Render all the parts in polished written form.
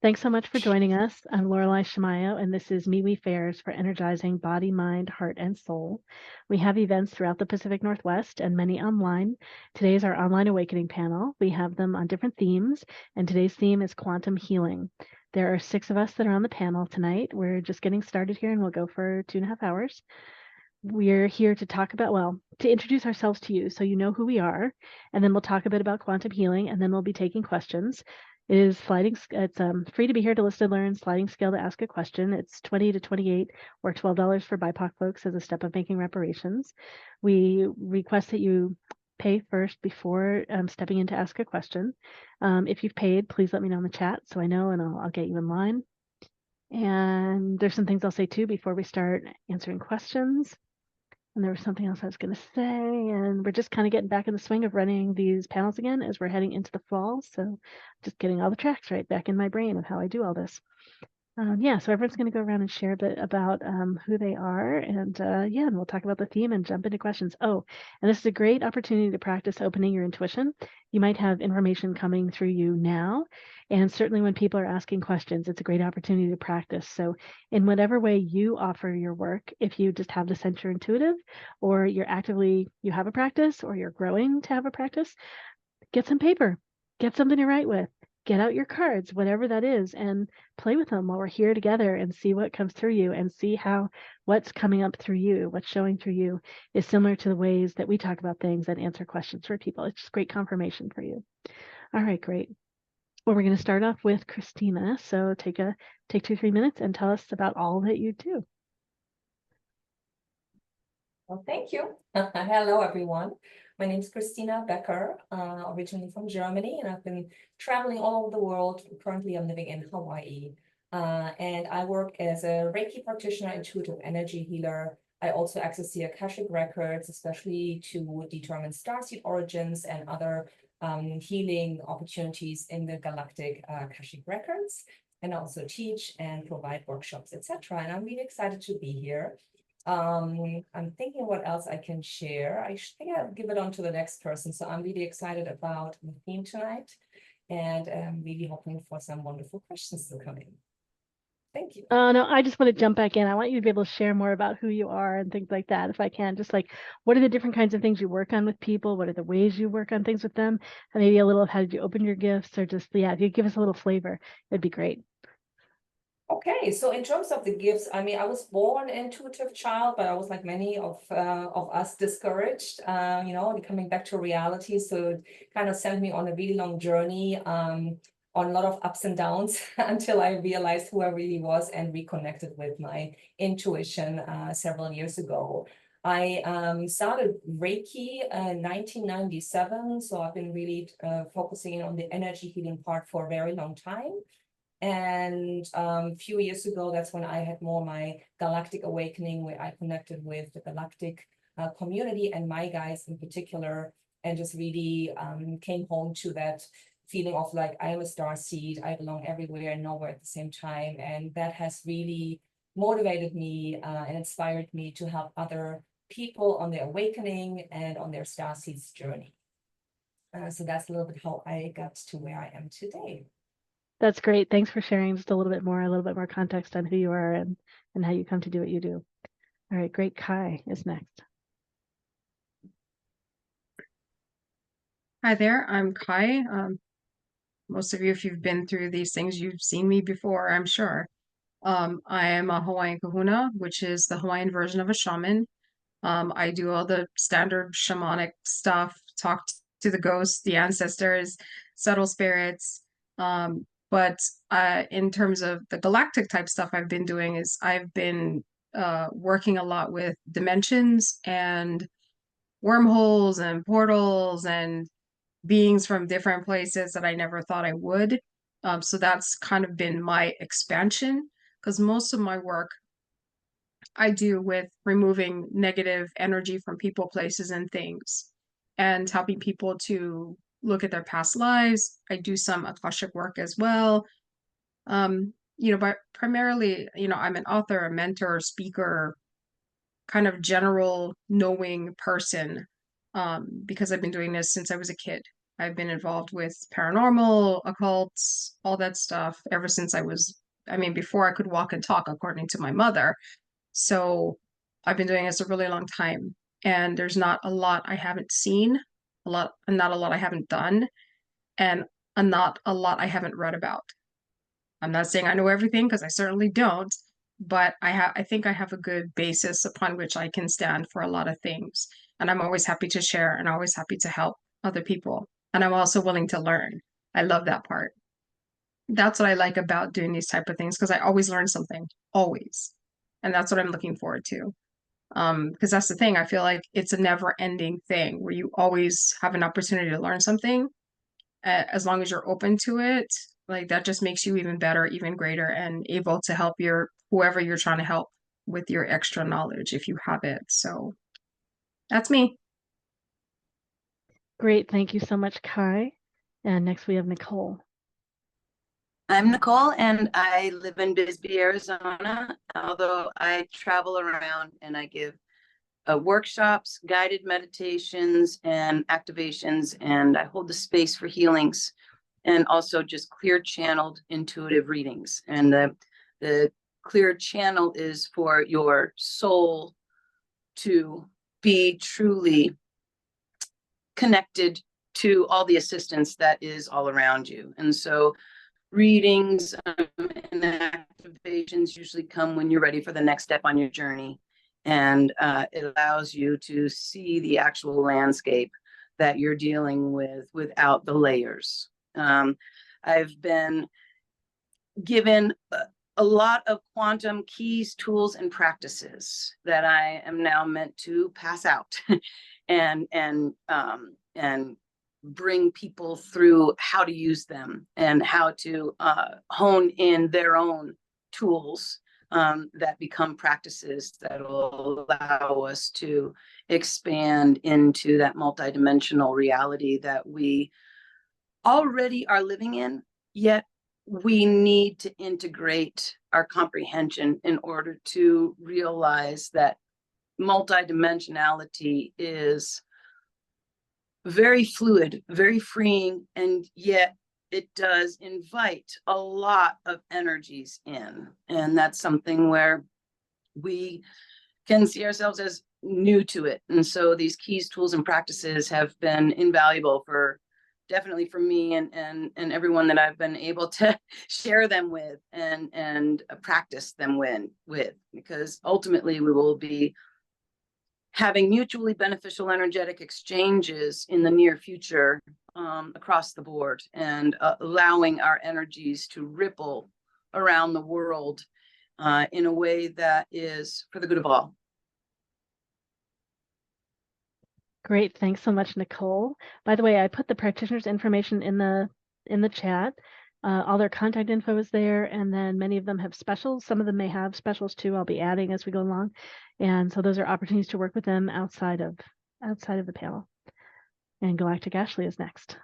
Thanks so much for joining us. I'm Lorelei Shamayo, and this is MeWe Fairs for energizing body, mind, heart, and soul. We have events throughout the Pacific Northwest and many online. Today is our Online Awakening panel. We have them on different themes, and today's theme is quantum healing. There are 6 of us that are on the panel tonight. We're just getting started here, and we'll go for 2.5 hours. We're here to talk about, to introduce ourselves to you so you know who we are, and then we'll talk a bit about quantum healing, and then we'll be taking questions. It is it's free to be here to listen to learn, sliding scale to ask a question. It's 20 to 28 or $12 for BIPOC folks as a step of making reparations. We request that you pay first before stepping in to ask a question. If you've paid, please let me know in the chat so I know and I'll get you in line. And there's some things I'll say too before we start answering questions. And there was something else I was going to say, and we're just kind of getting back in the swing of running these panels again as we're heading into the fall. So just getting all the tracks right back in my brain of how I do all this. So everyone's going to go around and share a bit about who they are, and and we'll talk about the theme and jump into questions. Oh, and this is a great opportunity to practice opening your intuition. You might have information coming through you now, and certainly when people are asking questions, it's a great opportunity to practice. So in whatever way you offer your work, if you just have the sense you're intuitive, or you have a practice, or you're growing to have a practice, get some paper, get something to write with, get out your cards, whatever that is, and play with them while we're here together and see what comes through you and see how what's coming up through you, what's showing through you is similar to the ways that we talk about things and answer questions for people. It's just great confirmation for you. All right, great. Well, we're going to start off with Christina. So take 2-3 minutes and tell us about all that you do. Well, thank you. Hello, everyone. My name is Christina Becker, originally from Germany, and I've been traveling all over the world. Currently, I'm living in Hawaii, and I work as a Reiki practitioner, intuitive energy healer. I also access the Akashic records, especially to determine starseed origins and other healing opportunities in the galactic Akashic records, and also teach and provide workshops, etc. And I'm really excited to be here. I'm thinking what else I can share. I think I'll give it on to the next person. So I'm really excited about the theme tonight, and I'm really hoping for some wonderful questions to come in. Thank you. No, I just want to jump back in. I want you to be able to share more about who you are and things like that, if I can. Just like, what are the different kinds of things you work on with people? What are the ways you work on things with them? And maybe a little of how did you open your gifts, or just, if you give us a little flavor, it'd be great. Okay, so in terms of the gifts, I mean, I was born an intuitive child, but I was like many of us discouraged, coming back to reality. So it kind of sent me on a really long journey, on a lot of ups and downs until I realized who I really was and reconnected with my intuition several years ago. I started Reiki in 1997, so I've been really focusing on the energy healing part for a very long time. And a few years ago, that's when I had more my galactic awakening, where I connected with the galactic community and my guides in particular, and just really came home to that feeling of like, I am a star seed, I belong everywhere and nowhere at the same time. And that has really motivated me and inspired me to help other people on their awakening and on their star seeds journey. So that's a little bit how I got to where I am today. That's great. Thanks for sharing just a little bit more context on who you are and how you come to do what you do. All right, great. Kai is next. Hi there, I'm Kai. Most of you, if you've been through these things, you've seen me before, I'm sure. I am a Hawaiian kahuna, which is the Hawaiian version of a shaman. I do all the standard shamanic stuff, talk to the ghosts, the ancestors, subtle spirits. But in terms of the galactic type stuff I've been doing is I've been working a lot with dimensions and wormholes and portals and beings from different places that I never thought I would. So that's kind of been my expansion, because most of my work I do with removing negative energy from people, places, and things, and helping people to look at their past lives. I do some Akashic work as well. But primarily, I'm an author, a mentor, speaker, kind of general knowing person, because I've been doing this since I was a kid. I've been involved with paranormal, occults, all that stuff ever since before I could walk and talk, according to my mother. So I've been doing this a really long time. And there's not a lot I haven't seen, not a lot I haven't done, and not a lot I haven't read about. I'm not saying I know everything because I certainly don't, but I think I have a good basis upon which I can stand for a lot of things. And I'm always happy to share and always happy to help other people. And I'm also willing to learn. I love that part. That's what I like about doing these type of things because I always learn something, always. And that's what I'm looking forward to. Because that's the thing. I feel like it's a never ending thing where you always have an opportunity to learn something as long as you're open to it, like that just makes you even better, even greater, and able to help whoever you're trying to help with your extra knowledge if you have it. So that's me. Great. Thank you so much, Kai. And next we have Nicole. I'm Nicole, and I live in Bisbee, Arizona, although I travel around and I give workshops, guided meditations, and activations, and I hold the space for healings and also just clear channeled intuitive readings. And the clear channel is for your soul to be truly connected to all the assistance that is all around you. And so readings and activations usually come when you're ready for the next step on your journey. And it allows you to see the actual landscape that you're dealing with without the layers. I've been given a lot of quantum keys, tools, and practices that I am now meant to pass out and bring people through how to use them and how to hone in their own tools that become practices that will allow us to expand into that multidimensional reality that we already are living in, yet we need to integrate our comprehension in order to realize that multidimensionality is very fluid, very freeing, and yet it does invite a lot of energies in. And that's something where we can see ourselves as new to it. And so these keys, tools, and practices have been invaluable definitely for me and everyone that I've been able to share them with and practice them with, because ultimately we will be having mutually beneficial energetic exchanges in the near future across the board, and allowing our energies to ripple around the world in a way that is for the good of all. Great. Thanks so much, Nicole. By the way, I put the practitioner's information in the chat. All their contact info is there, and then many of them have specials. Some of them may have specials too. I'll be adding as we go along, and so those are opportunities to work with them outside of the panel. And Galactic Ashley is next.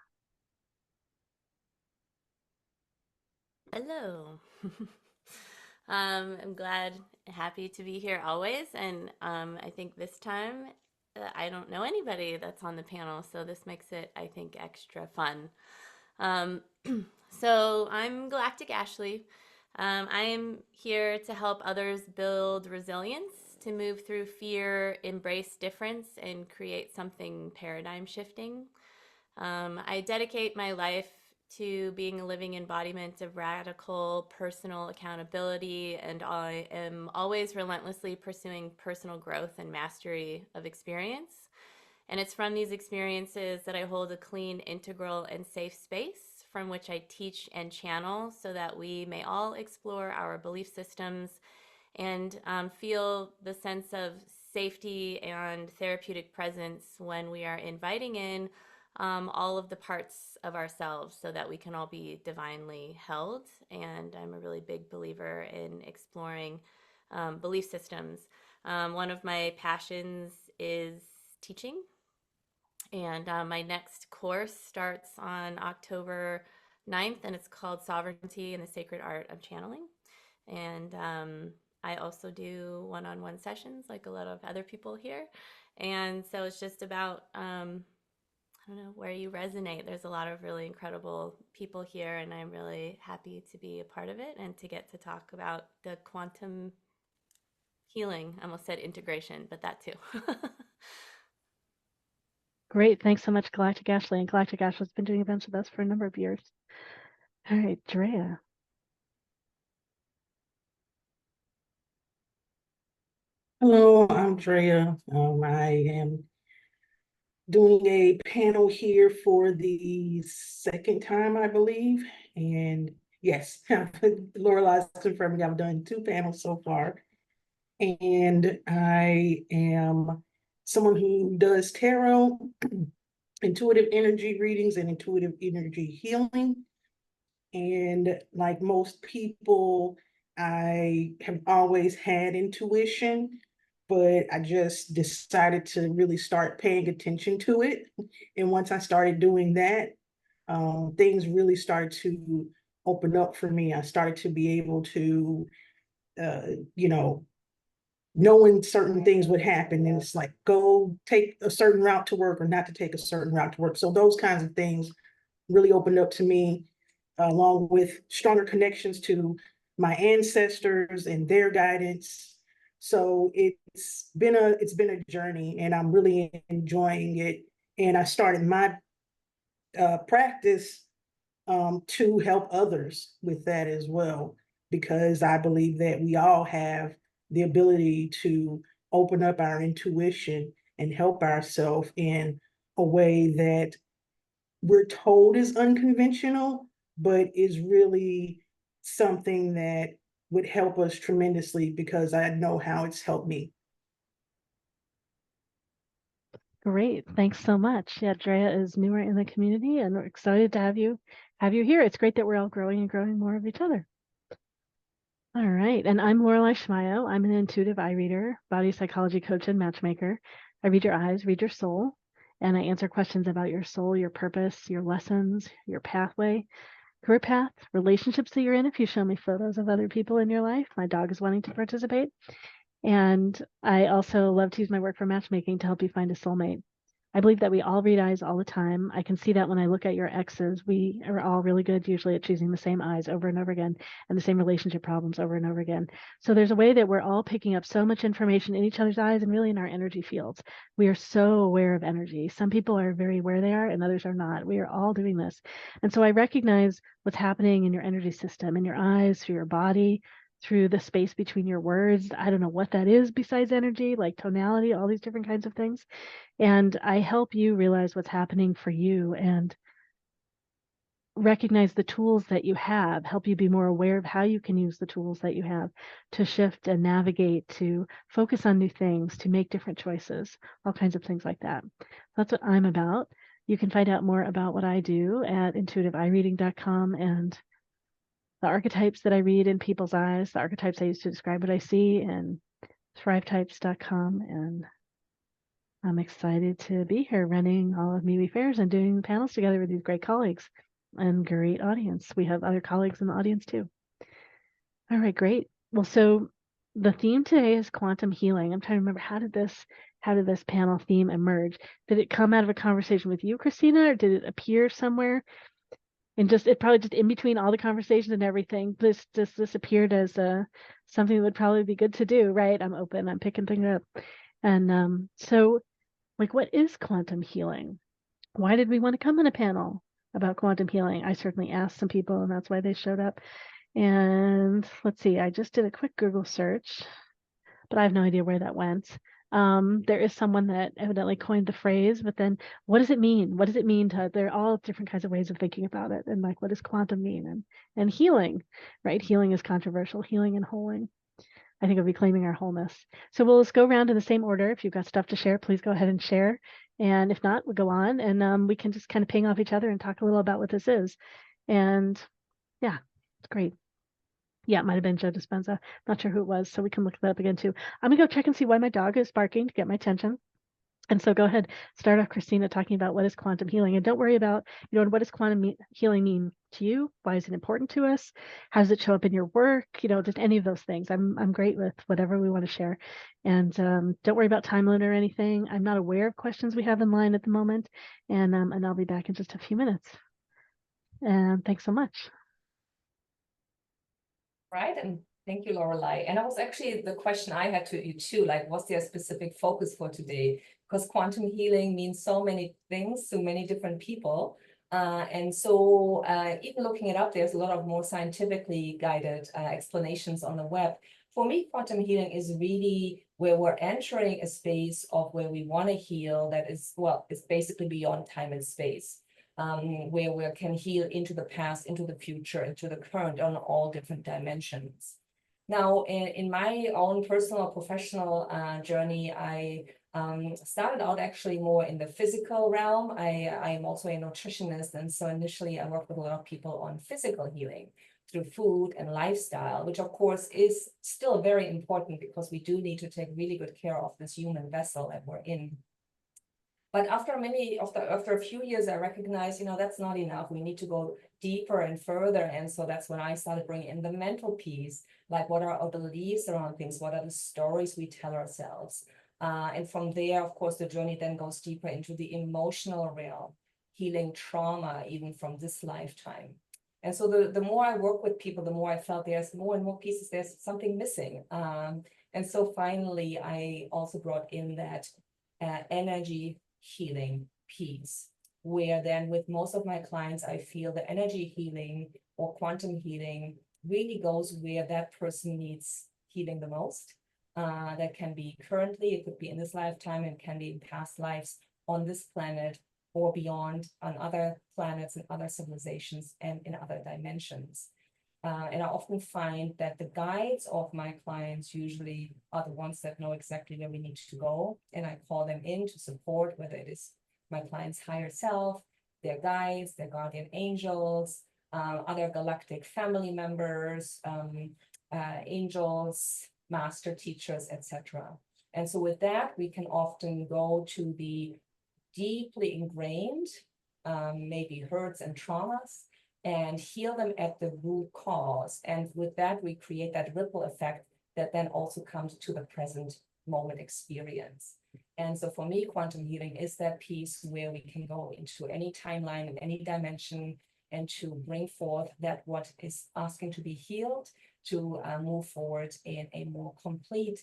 Hello. I'm happy to be here always, and I think this time I don't know anybody that's on the panel, so this makes it, I think, extra fun. So I'm Galactic Ashley. I am here to help others build resilience, to move through fear, embrace difference, and create something paradigm shifting. I dedicate my life to being a living embodiment of radical personal accountability, and I am always relentlessly pursuing personal growth and mastery of experience. And it's from these experiences that I hold a clean, integral, and safe space from which I teach and channel so that we may all explore our belief systems and feel the sense of safety and therapeutic presence when we are inviting in all of the parts of ourselves so that we can all be divinely held. And I'm a really big believer in exploring belief systems. One of my passions is teaching, and my next course starts on October 9th, and it's called Sovereignty and the Sacred Art of Channeling. And I also do one-on-one sessions like a lot of other people here. And so it's just about I don't know, where you resonate. There's a lot of really incredible people here, and I'm really happy to be a part of it and to get to talk about the quantum healing. I almost said integration, but that too. Great. Thanks so much, Galactic Ashley. And Galactic Ashley's been doing events with us for a number of years. All right, Drea. Hello, I'm Drea. I am doing a panel here for the second time, I believe. And yes, Lorelai's confirming I've done 2 panels so far. And I am someone who does tarot, intuitive energy readings, and intuitive energy healing. And like most people, I have always had intuition, but I just decided to really start paying attention to it. And once I started doing that, things really started to open up for me. I started to be able to, you know, knowing certain things would happen. And it's like, go take a certain route to work or not to take a certain route to work. So those kinds of things really opened up to me, along with stronger connections to my ancestors and their guidance. So it's been a journey, and I'm really enjoying it. And I started my practice to help others with that as well, because I believe that we all have the ability to open up our intuition and help ourselves in a way that we're told is unconventional, but is really something that would help us tremendously, because I know how it's helped me. Great. Thanks so much. Yeah, Drea is newer in the community, and we're excited to have you here. It's great that we're all growing and growing more of each other. All right. And I'm Lorelai Shmayo. I'm an intuitive eye reader, body psychology coach, and matchmaker. I read your eyes, read your soul, and I answer questions about your soul, your purpose, your lessons, your pathway, career path, relationships that you're in. If you show me photos of other people in your life, my dog is wanting to participate. And I also love to use my work for matchmaking to help you find a soulmate. I believe that we all read eyes all the time. I can see that when I look at your exes. We are all really good usually at choosing the same eyes over and over again, and the same relationship problems over and over again. So there's a way that we're all picking up so much information in each other's eyes and really in our energy fields. We are so aware of energy. Some people are very aware they are and others are not. We are all doing this. And so I recognize what's happening in your energy system, in your eyes, through your body, through the space between your words. I don't know what that is besides energy, like tonality, all these different kinds of things. And I help you realize what's happening for you and recognize the tools that you have, help you be more aware of how you can use the tools that you have to shift and navigate, to focus on new things, to make different choices, all kinds of things like that. That's what I'm about. You can find out more about what I do at intuitiveeyereading.com, and the archetypes that I read in people's eyes, the archetypes I use to describe what I see, and thrivetypes.com. And I'm excited to be here running all of MeWe Fairs and doing the panels together with these great colleagues and great audience. We have other colleagues in the audience too. All right, great. Well, so the theme today is quantum healing. I'm trying to remember, how did this panel theme emerge? Did it come out of a conversation with you, Christina, or did it appear somewhere? And it probably just in between all the conversations and everything, this appeared as something that would probably be good to do, right? I'm open, I'm picking things up. And so, like, what is quantum healing? Why did we want to come on a panel about quantum healing? I certainly asked some people, and that's why they showed up. And let's see, I just did a quick Google search, but I have no idea where that went. There is someone that evidently coined the phrase, but then what does it mean? What does it mean to, there are all different kinds of ways of thinking about it. And like, what does quantum mean? And healing, right? Healing is controversial, healing and wholing. I think of reclaiming our wholeness. So we'll just go around in the same order. If you've got stuff to share, please go ahead and share. And if not, we'll go on, and we can just kind of ping off each other and talk a little about what this is. And yeah, it's great. Yeah, it might have been Joe Dispenza. Not sure who it was, so we can look that up again too. I'm gonna go check and see why my dog is barking to get my attention. And so go ahead, start off, Christina, talking about what is quantum healing. And don't worry about, what does quantum healing mean to you? Why is it important to us? How does it show up in your work? Just any of those things. I'm great with whatever we want to share. And don't worry about time limit or anything. I'm not aware of questions we have in line at the moment, and I'll be back in just a few minutes. And thanks so much. Right, and thank you, Lorelei. And that was actually the question I had to you too, like, what's their specific focus for today? Because quantum healing means so many things to many different people. And so even looking it up, there's a lot of more scientifically guided explanations on the web. For me, quantum healing is really where we're entering a space of where we want to heal that is, well, it's basically beyond time and space. Where we can heal into the past, into the future, into the current on all different dimensions. Now, in my own personal professional journey, I started out actually more in the physical realm. I am also a nutritionist, and so initially I worked with a lot of people on physical healing through food and lifestyle, which of course is still very important because we do need to take really good care of this human vessel that we're in. But after a few years, I recognized, that's not enough. We need to go deeper and further. And so that's when I started bringing in the mental piece, like what are our beliefs around things? What are the stories we tell ourselves? And from there, of course, the journey then goes deeper into the emotional realm, healing trauma, even from this lifetime. And so the more I work with people, the more I felt there's more and more pieces, there's something missing. And so finally, I also brought in that energy healing piece, where then with most of my clients, I feel the energy healing or quantum healing really goes where that person needs healing the most. That can be currently, it could be in this lifetime, and can be in past lives on this planet or beyond, on other planets and other civilizations and in other dimensions. And I often find that the guides of my clients usually are the ones that know exactly where we need to go. And I call them in to support, whether it is my client's higher self, their guides, their guardian angels, other galactic family members, angels, master teachers, etc. And so with that, we can often go to the deeply ingrained, maybe hurts and traumas, and heal them at the root cause. And with that, we create that ripple effect that then also comes to the present moment experience. And so for me, quantum healing is that piece where we can go into any timeline and any dimension and to bring forth that what is asking to be healed to move forward in a more complete,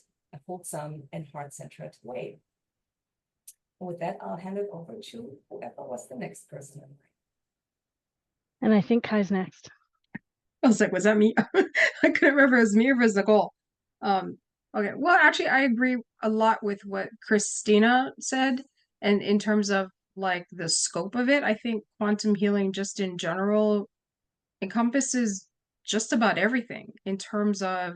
wholesome, and heart-centered way. And with that, I'll hand it over to whoever was the next person in line. And I think Kai's next. I was like, was that me? I couldn't remember if it was me or if it was Nicole. Okay. Well, actually, I agree a lot with what Christina said. And in terms of like the scope of it, I think quantum healing just in general encompasses just about everything in terms of,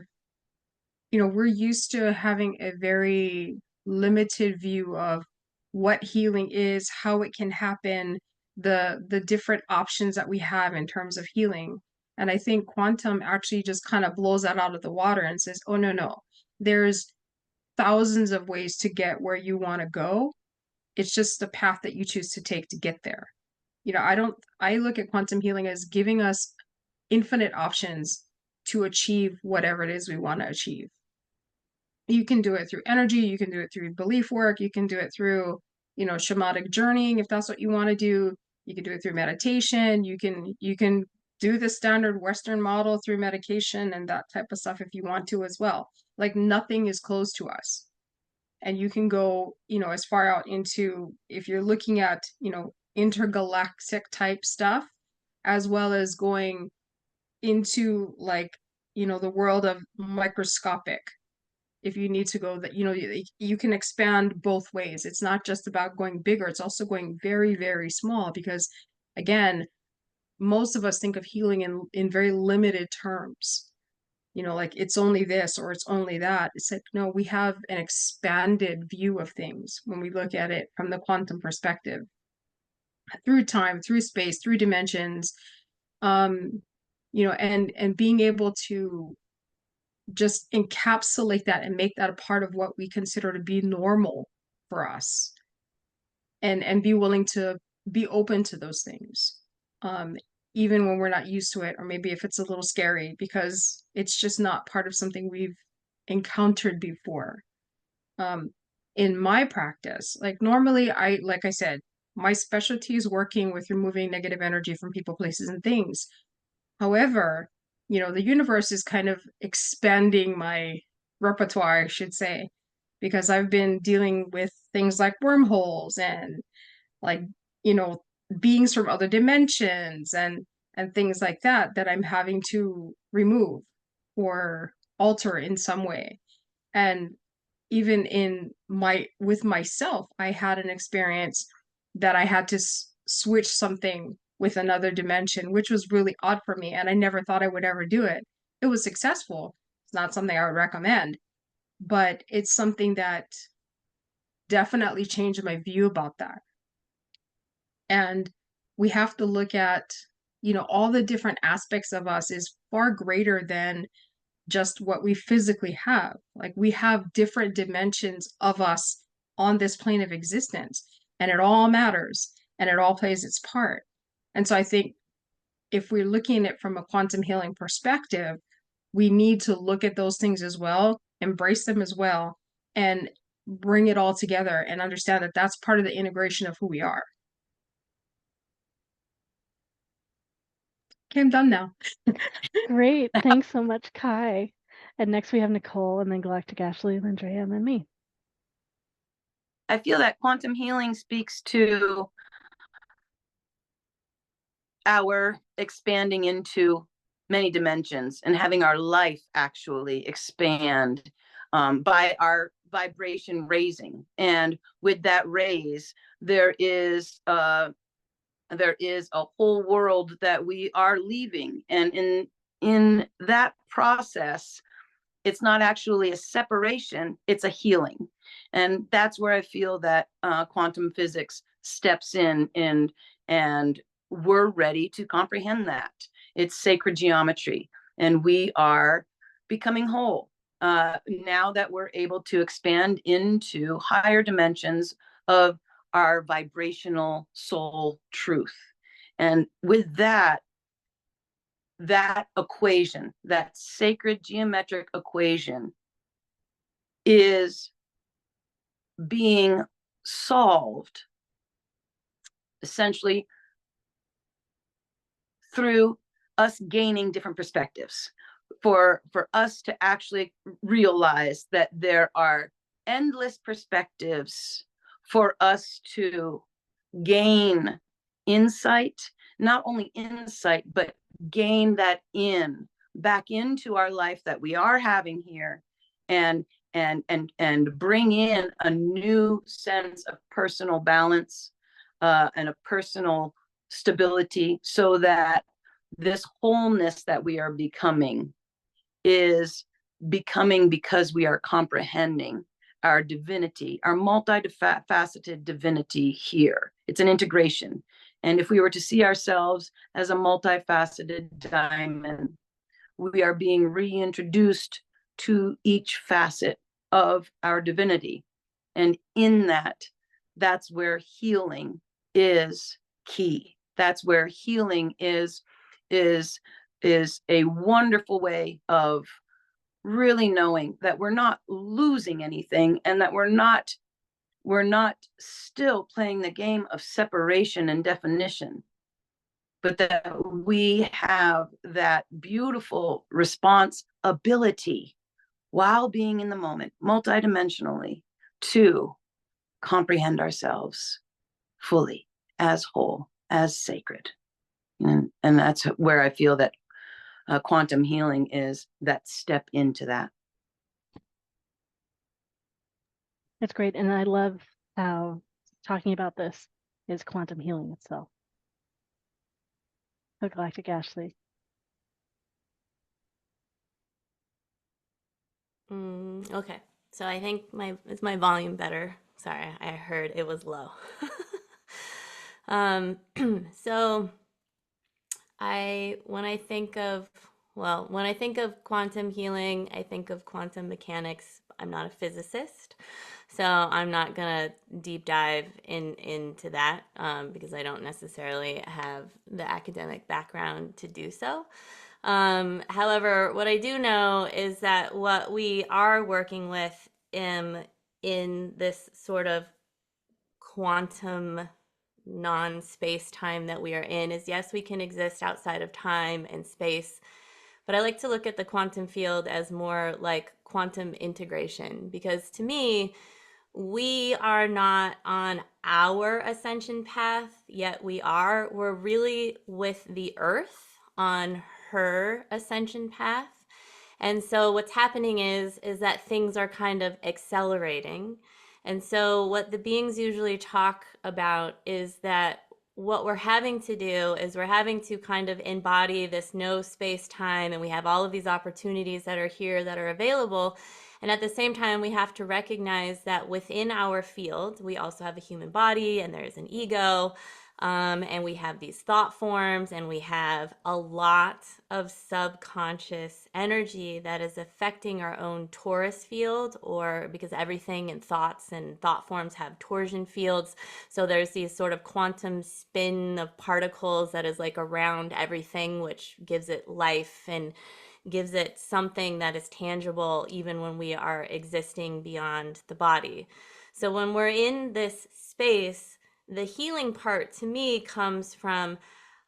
we're used to having a very limited view of what healing is, how it can happen, the different options that we have in terms of healing. And I think quantum actually just kind of blows that out of the water and says, oh, no, there's thousands of ways to get where you want to go. It's just the path that you choose to take to get there. I look at quantum healing as giving us infinite options to achieve whatever it is we want to achieve. You can do it through energy, you can do it through belief work, you can do it through, shamanic journeying, if that's what you want to do. You can do it through meditation. You can do the standard Western model through medication and that type of stuff if you want to as well. Like nothing is closed to us. And you can go, as far out into, if you're looking at, intergalactic type stuff, as well as going into like, the world of microscopic. If you need to go that, you can expand both ways. It's not just about going bigger, it's also going very, very small, because again, most of us think of healing in very limited terms. Like it's only this or it's only that. It's like, no, we have an expanded view of things when we look at it from the quantum perspective, through time, through space, through dimensions, and being able to just encapsulate that and make that a part of what we consider to be normal for us, and be willing to be open to those things. even when we're not used to it, or maybe if it's a little scary because it's just not part of something we've encountered before. In my practice, like normally like I said, my specialty is working with removing negative energy from people, places, and things. However, the universe is kind of expanding my repertoire, I should say, because I've been dealing with things like wormholes and like, beings from other dimensions and things like that I'm having to remove or alter in some way. And even with myself, I had an experience that I had to switch something with another dimension, which was really odd for me. And I never thought I would ever do it. It was successful. It's not something I would recommend, but it's something that definitely changed my view about that. And we have to look at, all the different aspects of us is far greater than just what we physically have. Like we have different dimensions of us on this plane of existence, and it all matters and it all plays its part. And so I think if we're looking at it from a quantum healing perspective, we need to look at those things as well, embrace them as well, and bring it all together and understand that that's part of the integration of who we are. Okay, I'm done now. Great. Thanks so much, Kai. And next we have Nicole, and then Galactic Ashley, and Andrea, and then me. I feel that quantum healing speaks to our expanding into many dimensions and having our life actually expand by our vibration raising. And with that raise, there is a whole world that we are leaving. And in that process, it's not actually a separation, it's a healing. And that's where I feel that quantum physics steps in and we're ready to comprehend that. It's sacred geometry, and we are becoming whole. Now that we're able to expand into higher dimensions of our vibrational soul truth. And with that equation, that sacred geometric equation, is being solved essentially through us gaining different perspectives, for us to actually realize that there are endless perspectives for us to gain insight, not only insight, but gain that back into our life that we are having here, and bring in a new sense of personal balance and a personal stability, so that this wholeness that we are becoming is becoming because we are comprehending our divinity, our multifaceted divinity here. It's an integration. And if we were to see ourselves as a multifaceted diamond, we are being reintroduced to each facet of our divinity. And in that's where healing is key. That's where healing is a wonderful way of really knowing that we're not losing anything, and that we're not still playing the game of separation and definition, but that we have that beautiful responsibility while being in the moment multidimensionally to comprehend ourselves fully as whole, as sacred. And that's where I feel that quantum healing is that step into that. It's great. And I love how talking about this is quantum healing itself. So Galactic Ashley. Okay, so I think is my volume better? Sorry, I heard it was low. So when I think of quantum healing, I think of quantum mechanics, I'm not a physicist, so I'm not gonna deep dive into that because I don't necessarily have the academic background to do so. However, what I do know is that what we are working with in this sort of quantum non-space time that we are in is, yes, we can exist outside of time and space, but I like to look at the quantum field as more like quantum integration, because to me, we are not on our ascension path, yet we are. We're really with the earth on her ascension path. And so what's happening is that things are kind of accelerating. And so what the beings usually talk about is that what we're having to do is we're having to kind of embody this no space time, and we have all of these opportunities that are here that are available. And at the same time, we have to recognize that within our field, we also have a human body and there's an ego. And we have these thought forms, and we have a lot of subconscious energy that is affecting our own torus field, or because everything in thoughts and thought forms have torsion fields. So there's these sort of quantum spin of particles that is like around everything, which gives it life and gives it something that is tangible even when we are existing beyond the body. So when we're in this space, the healing part to me comes from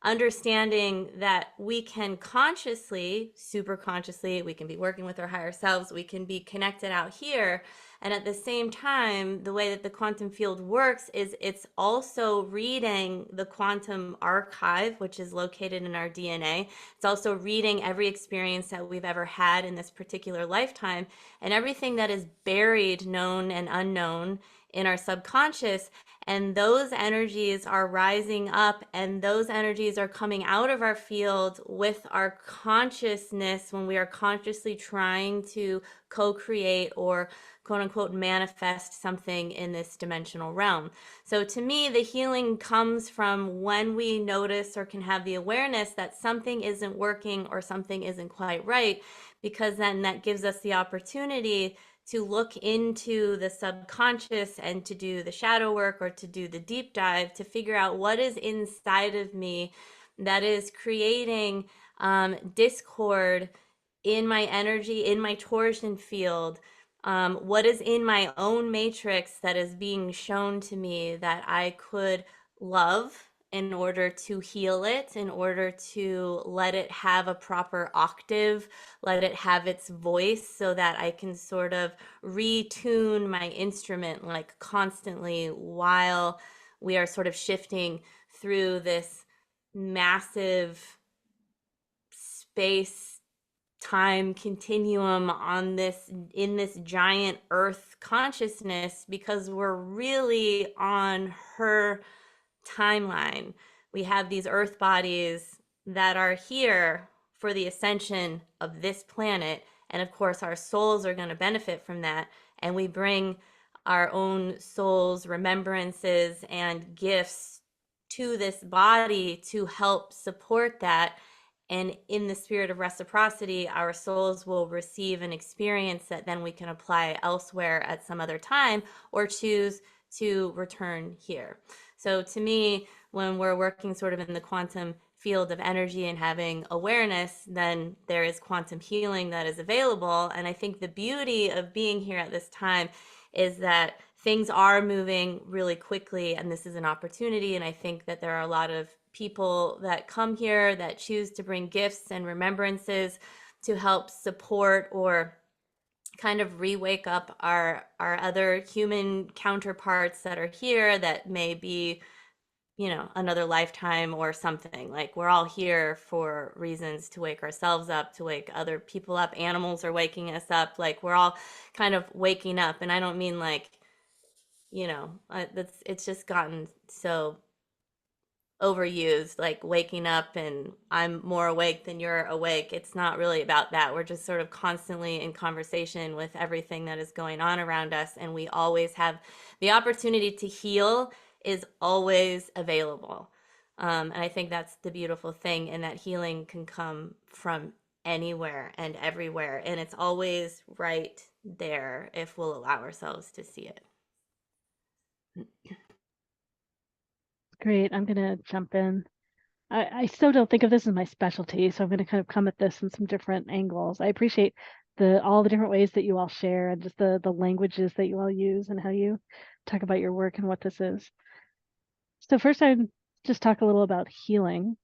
understanding that we can consciously, super consciously, we can be working with our higher selves, we can be connected out here. And at the same time, the way that the quantum field works is it's also reading the quantum archive, which is located in our DNA. It's also reading every experience that we've ever had in this particular lifetime, and everything that is buried, known and unknown in our subconscious. And those energies are rising up, and those energies are coming out of our field with our consciousness when we are consciously trying to co-create or quote unquote manifest something in this dimensional realm. So to me, the healing comes from when we notice or can have the awareness that something isn't working or something isn't quite right, because then that gives us the opportunity to look into the subconscious and to do the shadow work or to do the deep dive to figure out what is inside of me that is creating discord in my energy, in my torsion field. What is in my own matrix that is being shown to me that I could love in order to heal it, in order to let it have a proper octave, let it have its voice, so that I can sort of retune my instrument like constantly while we are sort of shifting through this massive space time continuum on this, in this giant earth consciousness, because we're really on her timeline. We have these earth bodies that are here for the ascension of this planet, and of course our souls are going to benefit from that, and we bring our own souls remembrances and gifts to this body to help support that. And in the spirit of reciprocity, our souls will receive an experience that then we can apply elsewhere at some other time, or choose to return here. So to me, when we're working sort of in the quantum field of energy and having awareness, then there is quantum healing that is available. And I think the beauty of being here at this time is that things are moving really quickly, and this is an opportunity. And I think that there are a lot of people that come here that choose to bring gifts and remembrances to help support or kind of re-wake up our other human counterparts that are here that may be, you know, another lifetime or something. Like, we're all here for reasons to wake ourselves up, to wake other people up. Animals are waking us up. Like, we're all kind of waking up. And I don't mean like, you know, it's just gotten so overused, like waking up and I'm more awake than you're awake. It's not really about that. We're just sort of constantly in conversation with everything that is going on around us, and we always have the opportunity to heal, is always available. And I think that's the beautiful thing, and that healing can come from anywhere and everywhere, and it's always right there if we'll allow ourselves to see it. Great. I'm going to jump in. I still don't think of this as my specialty, so I'm going to kind of come at this from some different angles. I appreciate all the different ways that you all share and just the languages that you all use and how you talk about your work and what this is. So first, I'd just talk a little about healing.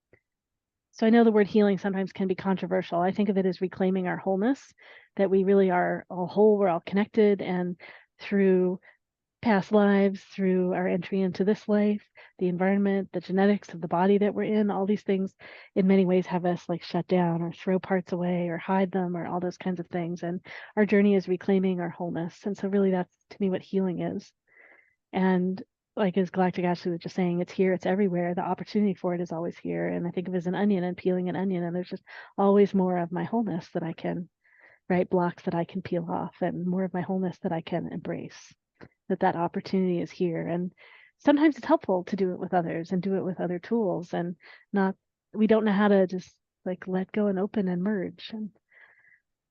So I know the word healing sometimes can be controversial. I think of it as reclaiming our wholeness, that we really are all whole, we're all connected, and through past lives, through our entry into this life, the environment, the genetics of the body that we're in, all these things in many ways have us like shut down or throw parts away or hide them or all those kinds of things. And our journey is reclaiming our wholeness. And so really that's to me what healing is. And like as Galactic Ashley was just saying, it's here, it's everywhere. The opportunity for it is always here. And I think of it as an onion and peeling an onion, and there's just always more of my wholeness that I can, right? Blocks that I can peel off and more of my wholeness that I can embrace. That opportunity is here. And sometimes it's helpful to do it with others and do it with other tools and we don't know how to just like let go and open and merge. And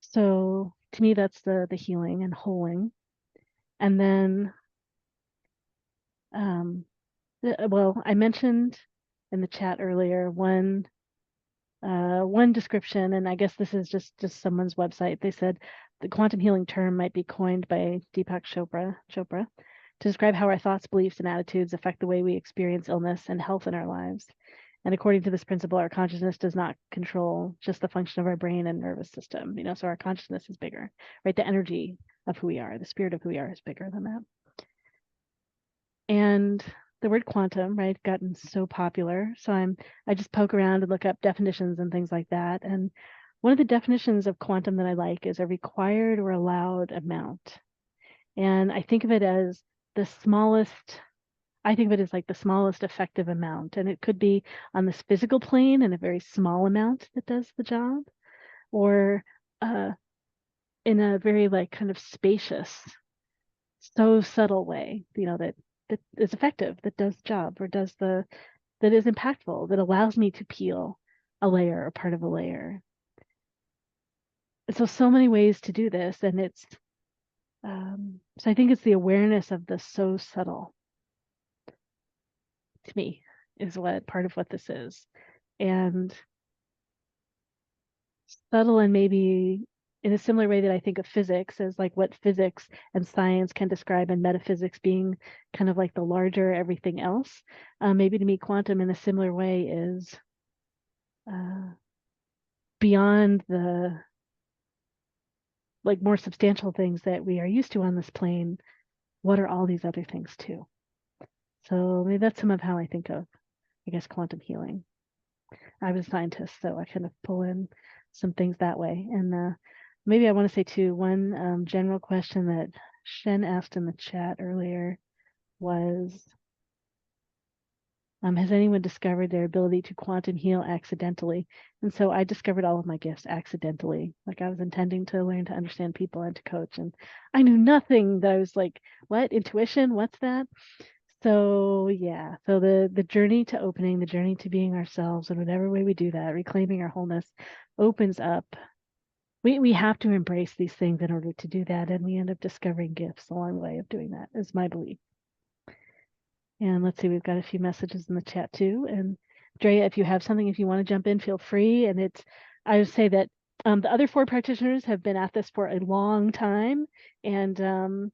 so to me, that's the healing and holding. And then, well, I mentioned in the chat earlier one description, and I guess this is just someone's website. They said the quantum healing term might be coined by Deepak Chopra to describe how our thoughts, beliefs, and attitudes affect the way we experience illness and health in our lives. And according to this principle, our consciousness does not control just the function of our brain and nervous system. So our consciousness is bigger, right? The energy of who we are, the spirit of who we are is bigger than that. And the word quantum, right, gotten so popular. So I just poke around and look up definitions and things like that. And one of the definitions of quantum that I like is a required or allowed amount. And I think of it as the smallest, I think of it as like the smallest effective amount. And it could be on this physical plane in a very small amount that does the job, or in a very like kind of spacious, so subtle way, that is effective, that does the job, or that is impactful, that allows me to peel a layer or part of a layer. And so many ways to do this. And it's, so I think it's the awareness of the so subtle, to me, is what part of what this is. And subtle, and maybe in a similar way that I think of physics as like what physics and science can describe, and metaphysics being kind of like the larger everything else. Maybe to me, quantum in a similar way is beyond the like more substantial things that we are used to on this plane. What are all these other things too? So maybe that's some of how I think of, I guess, quantum healing. I was a scientist, so I kind of pull in some things that way. And maybe I want to say too, one general question that Shen asked in the chat earlier was, has anyone discovered their ability to quantum heal accidentally? And so I discovered all of my gifts accidentally. Like I was intending to learn to understand people and to coach, and I knew nothing. That I was like, what? Intuition? What's that? So yeah, so the journey to opening, the journey to being ourselves, and whatever way we do that, reclaiming our wholeness, opens up. We have to embrace these things in order to do that, and we end up discovering gifts along the way of doing that, is my belief. And let's see, we've got a few messages in the chat too. And Drea, if you have something, if you want to jump in, feel free. And I would say that the other 4 practitioners have been at this for a long time, and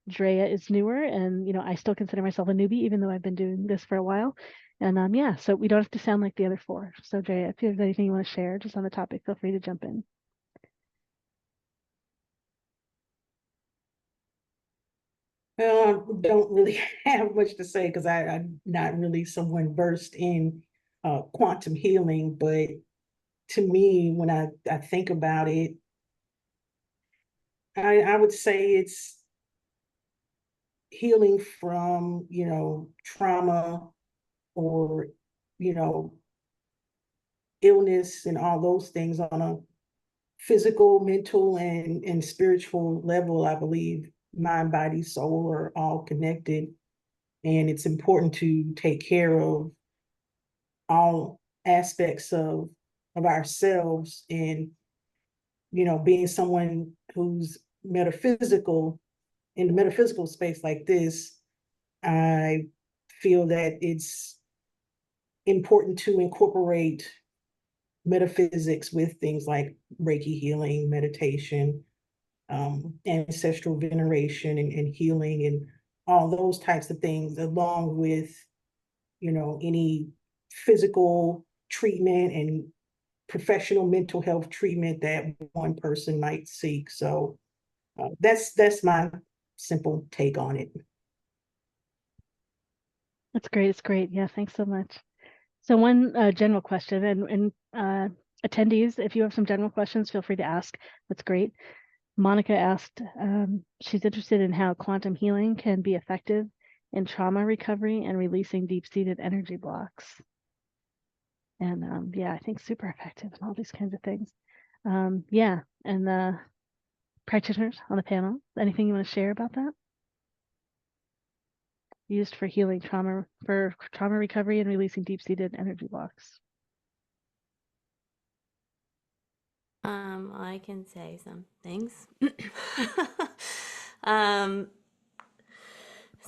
Drea is newer, and I still consider myself a newbie, even though I've been doing this for a while. And yeah, so we don't have to sound like the other 4. So Drea, if you have anything you want to share just on the topic, feel free to jump in. Well, I don't really have much to say because I'm not really someone versed in quantum healing, but to me, when I think about it, I would say it's healing from, trauma or, illness and all those things on a physical, mental, and spiritual level. I believe mind, body, soul are all connected. And it's important to take care of all aspects of ourselves, and being someone who's metaphysical, in the metaphysical space like this, I feel that it's important to incorporate metaphysics with things like Reiki healing, meditation, ancestral veneration and healing and all those types of things, along with, any physical treatment and professional mental health treatment that one person might seek. So that's my simple take on it. That's great. It's great. Yeah, thanks so much. So one general question, and attendees, if you have some general questions, feel free to ask. That's great. Monica asked, she's interested in how quantum healing can be effective in trauma recovery and releasing deep-seated energy blocks. And yeah, I think super effective in all these kinds of things. Yeah, and the practitioners on the panel, anything you want to share about that? Used for healing trauma, for trauma recovery and releasing deep-seated energy blocks. I can say some things. um,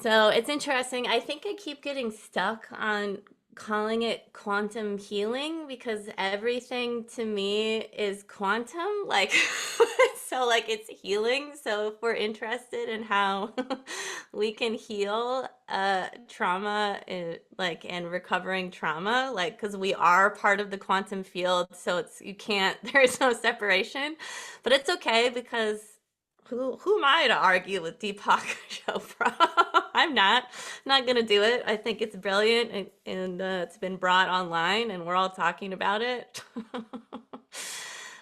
so it's interesting. I think I keep getting stuck on calling it quantum healing because everything to me is quantum. Like, so like it's healing. So if we're interested in how we can heal trauma, like, and recovering trauma, like, because we are part of the quantum field, so it's there's no separation, but it's okay because who am I to argue with Deepak Chopra? I'm not gonna do it. I think it's brilliant, and it's been brought online, and we're all talking about it.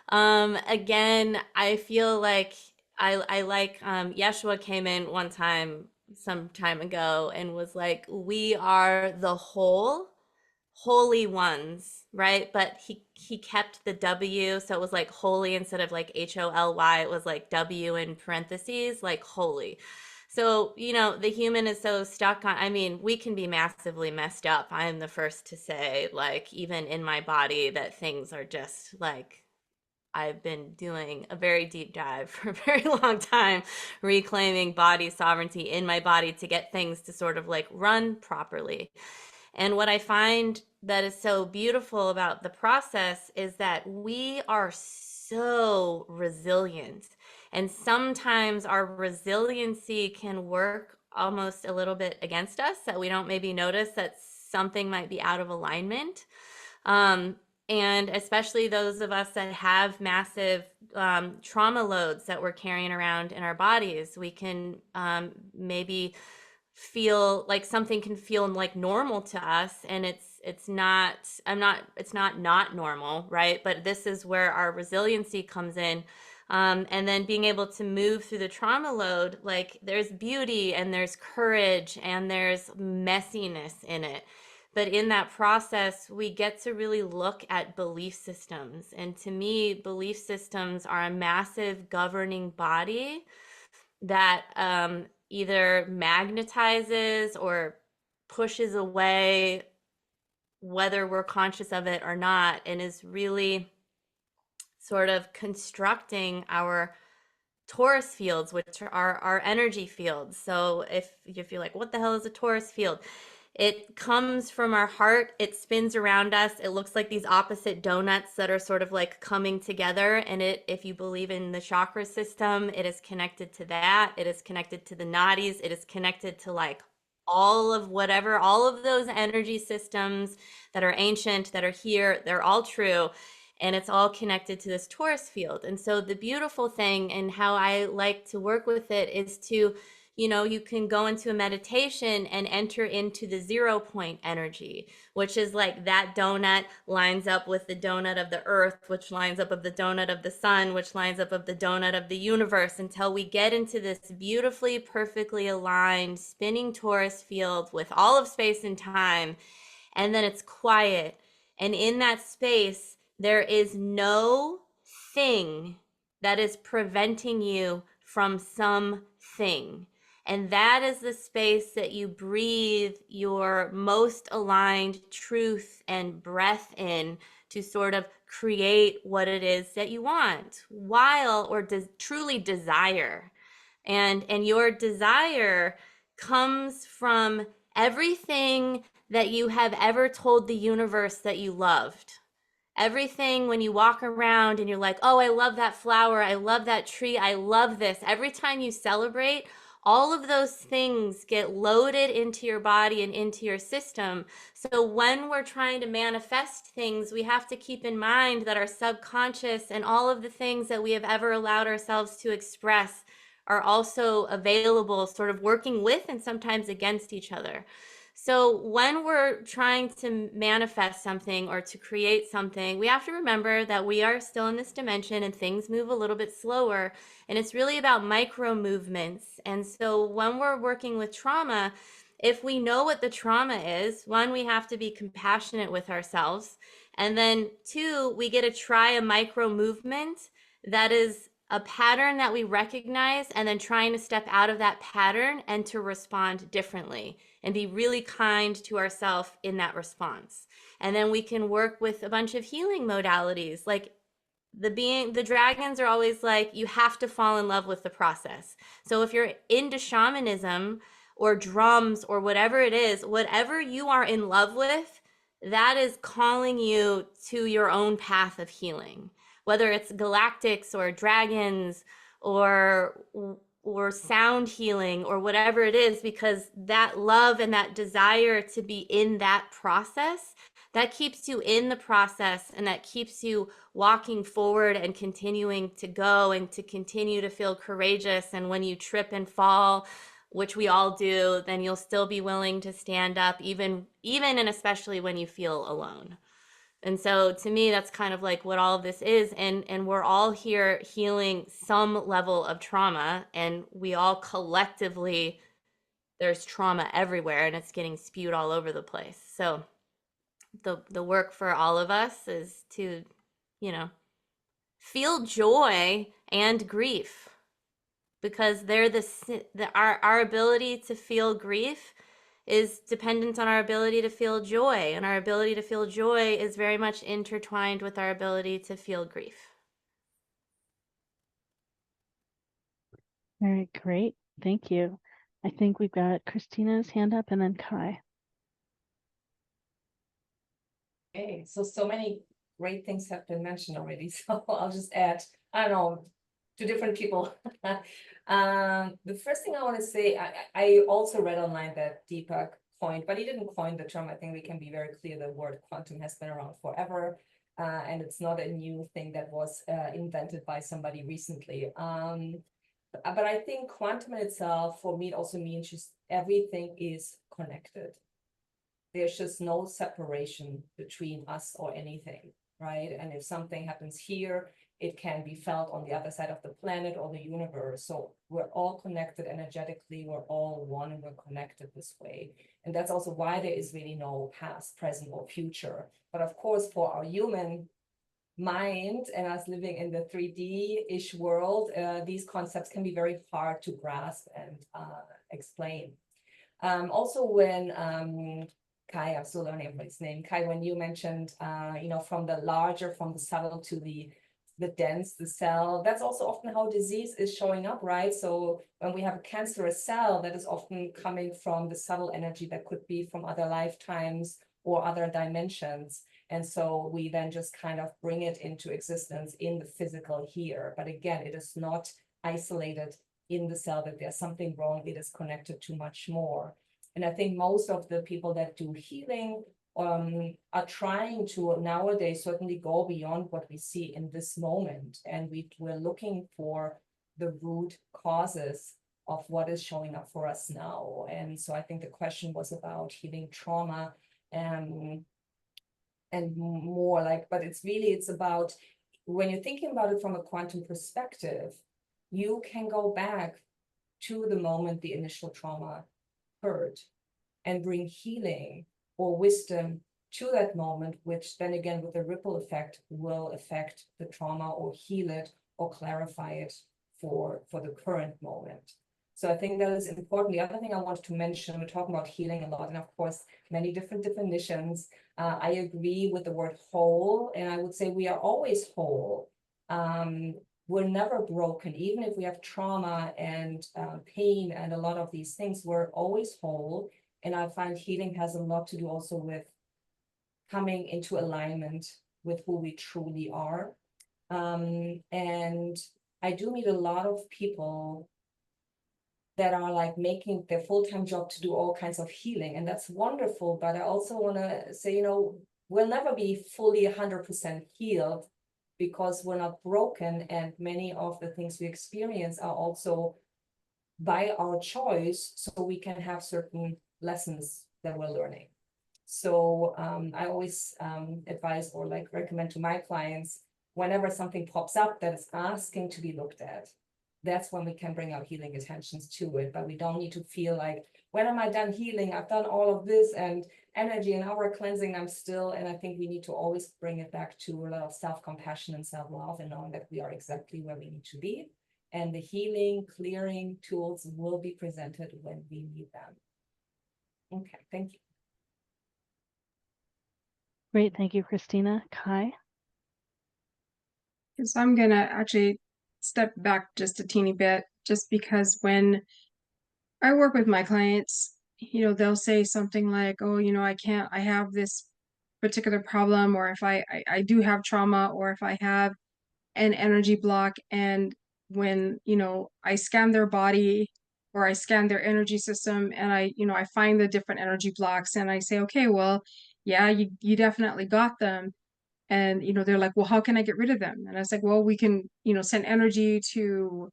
Again, I feel like I like Yeshua came in one time some time ago and was like, we are the whole holy ones, right? But he kept the W, so it was like holy instead of like HOLY, it was like W in parentheses, like holy. So, the human is so stuck on, I mean, we can be massively messed up. I'm the first to say, like, even in my body, that things are just like, I've been doing a very deep dive for a very long time, reclaiming body sovereignty in my body to get things to sort of like run properly. And what I find that is so beautiful about the process is that we are so resilient. And sometimes our resiliency can work almost a little bit against us, that we don't maybe notice that something might be out of alignment. And especially those of us that have massive trauma loads that we're carrying around in our bodies, we can maybe feel like something can feel like normal to us, and it's not not normal, right? But this is where our resiliency comes in. And then being able to move through the trauma load, like there's beauty and there's courage and there's messiness in it. But in that process, we get to really look at belief systems. And to me, belief systems are a massive governing body that either magnetizes or pushes away, whether we're conscious of it or not, and is really sort of constructing our torus fields, which are our energy fields. So if you're like, what the hell is a torus field? It comes from our heart. It spins around us. It looks like these opposite donuts that are sort of like coming together. And if you believe in the chakra system, it is connected to that. It is connected to the nadis. It is connected to like all of those energy systems that are ancient, that are here. They're all true. And it's all connected to this torus field. And so the beautiful thing and how I like to work with it is to, you can go into a meditation and enter into the 0 point energy, which is like that donut lines up with the donut of the earth, which lines up with the donut of the sun, which lines up with the donut of the universe, until we get into this beautifully, perfectly aligned spinning torus field with all of space and time. And then it's quiet. And in that space, there is no thing that is preventing you from something. And that is the space that you breathe your most aligned truth and breath in, to sort of create what it is that you want while or truly desire. And your desire comes from everything that you have ever told the universe that you loved. Everything when you walk around and you're like, oh, I love that flower, I love that tree, I love this. Every time you celebrate, all of those things get loaded into your body and into your system. So when we're trying to manifest things, we have to keep in mind that our subconscious and all of the things that we have ever allowed ourselves to express are also available, sort of working with and sometimes against each other. So when we're trying to manifest something or to create something, we have to remember that we are still in this dimension and things move a little bit slower. And it's really about micro movements. And so when we're working with trauma, if we know what the trauma is, one, we have to be compassionate with ourselves. And then two, we get to try a micro movement that is a pattern that we recognize, and then trying to step out of that pattern and to respond differently and be really kind to ourselves in that response. And then we can work with a bunch of healing modalities. Like the dragons are always like, you have to fall in love with the process. So if you're into shamanism or drums or whatever it is, whatever you are in love with, that is calling you to your own path of healing, whether it's galactics or dragons or sound healing or whatever it is, because that love and that desire to be in that process, that keeps you in the process, and that keeps you walking forward and continuing to go and to continue to feel courageous. And when you trip and fall, which we all do, then you'll still be willing to stand up, even and especially when you feel alone. And so to me, that's kind of like what all of this is. And we're all here healing some level of trauma, and we all collectively, there's trauma everywhere and it's getting spewed all over the place. So the work for all of us is to, feel joy and grief, because they're our ability to feel grief is dependent on our ability to feel joy, and our ability to feel joy is very much intertwined with our ability to feel grief. All right, great. Thank you. I think we've got Christina's hand up and then Kai. Okay, so many great things have been mentioned already, so I'll just add, I don't know, to different people. The first thing I want to say, I also read online that Deepak coined, but he didn't coin the term. I think we can be very clear the word quantum has been around forever, and it's not a new thing that was invented by somebody recently. But I think quantum in itself, for me, it also means just everything is connected. There's just no separation between us or anything, right? And if something happens here, it can be felt on the other side of the planet or the universe. So we're all connected energetically, we're all one, and we're connected this way. And that's also why there is really no past, present, or future. But of course, for our human mind and us living in the 3D-ish world, these concepts can be very hard to grasp and explain. Also, when Kai, I'm still learning everybody's name. Kai, when you mentioned, from the larger, from the subtle to the dense, the cell, that's also often how disease is showing up, right? So when we have a cancerous cell, that is often coming from the subtle energy that could be from other lifetimes or other dimensions. And so we then just kind of bring it into existence in the physical here. But again, it is not isolated in the cell that there's something wrong. It is connected to much more. And I think most of the people that do healing are trying to nowadays certainly go beyond what we see in this moment. And we're looking for the root causes of what is showing up for us now. And so I think the question was about healing trauma and more like, but it's about, when you're thinking about it from a quantum perspective, you can go back to the moment the initial trauma occurred and bring healing or wisdom to that moment, which then again with a ripple effect will affect the trauma or heal it or clarify it for the current moment. So I think that is important. The other thing I wanted to mention, we're talking about healing a lot, and of course, many different definitions. I agree with the word whole, and I would say we are always whole. We're never broken, even if we have trauma and pain and a lot of these things, we're always whole. And I find healing has a lot to do also with coming into alignment with who we truly are. And I do meet a lot of people that are like making their full-time job to do all kinds of healing, and that's wonderful. But I also want to say, you know, we'll never be fully 100% healed because we're not broken, and many of the things we experience are also by our choice, so we can have certain lessons that we're learning. So I always advise or like recommend to my clients, whenever something pops up that is asking to be looked at, that's when we can bring our healing attentions to it. But we don't need to feel like, when am I done healing? I've done all of this and energy and our cleansing, I'm still. And I think we need to always bring it back to a lot of self-compassion and self-love, and knowing that we are exactly where we need to be. And the healing, clearing tools will be presented when we need them. Okay, thank you. Great, thank you, Christina. Kai? So I'm gonna actually step back just a teeny bit, just because when I work with my clients, you know, they'll say something like, oh, you know, I have this particular problem, or if I do have trauma, or if I have an energy block, and when, you know, I scan their body or I scan their energy system, and I find the different energy blocks, and I say, okay, well, yeah, you definitely got them. And, you know, they're like, well, how can I get rid of them? And I was like, well, we can, you know, send energy to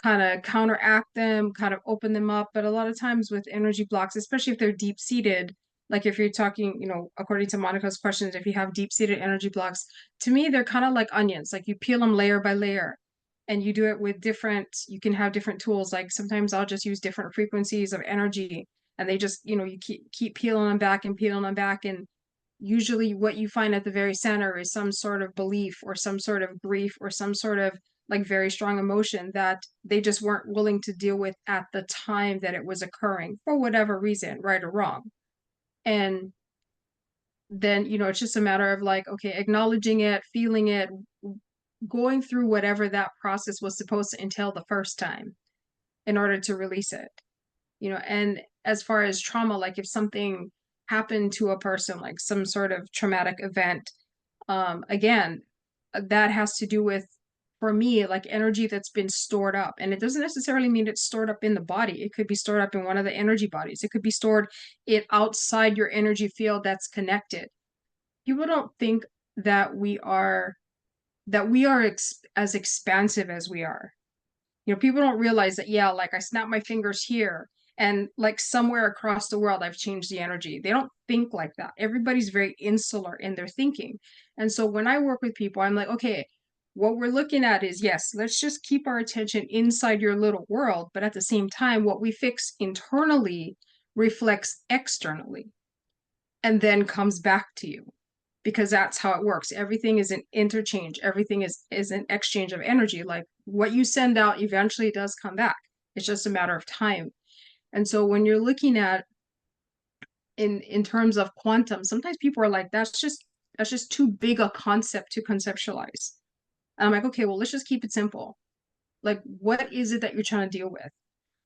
kind of counteract them, kind of open them up. But a lot of times with energy blocks, especially if they're deep seated, like if you're talking, you know, according to Monica's questions, if you have deep seated energy blocks, to me, they're kind of like onions, like you peel them layer by layer. And you do it with you can have different tools. Like sometimes I'll just use different frequencies of energy, and they just, you know, you keep peeling them back and peeling them back. And usually what you find at the very center is some sort of belief or some sort of grief or some sort of like very strong emotion that they just weren't willing to deal with at the time that it was occurring for whatever reason, right or wrong. And then, you know, it's just a matter of like, okay, acknowledging it, feeling it, going through whatever that process was supposed to entail the first time in order to release it. You know, and as far as trauma, like if something happened to a person, like some sort of traumatic event, again, that has to do with, for me, like energy that's been stored up. And it doesn't necessarily mean it's stored up in the body. It could be stored up in one of the energy bodies. It could be stored outside your energy field that's connected. People don't think that we are as expansive as we are. You know, people don't realize that, yeah, like I snap my fingers here, and like somewhere across the world, I've changed the energy. They don't think like that. Everybody's very insular in their thinking. And so when I work with people, I'm like, okay, what we're looking at is, yes, let's just keep our attention inside your little world. But at the same time, what we fix internally reflects externally and then comes back to you, because that's how it works. Everything is an interchange. Everything is an exchange of energy. Like what you send out eventually does come back. It's just a matter of time. And so when you're looking at in terms of quantum, sometimes people are like, that's just too big a concept to conceptualize. And I'm like, okay, well, let's just keep it simple. Like, what is it that you're trying to deal with?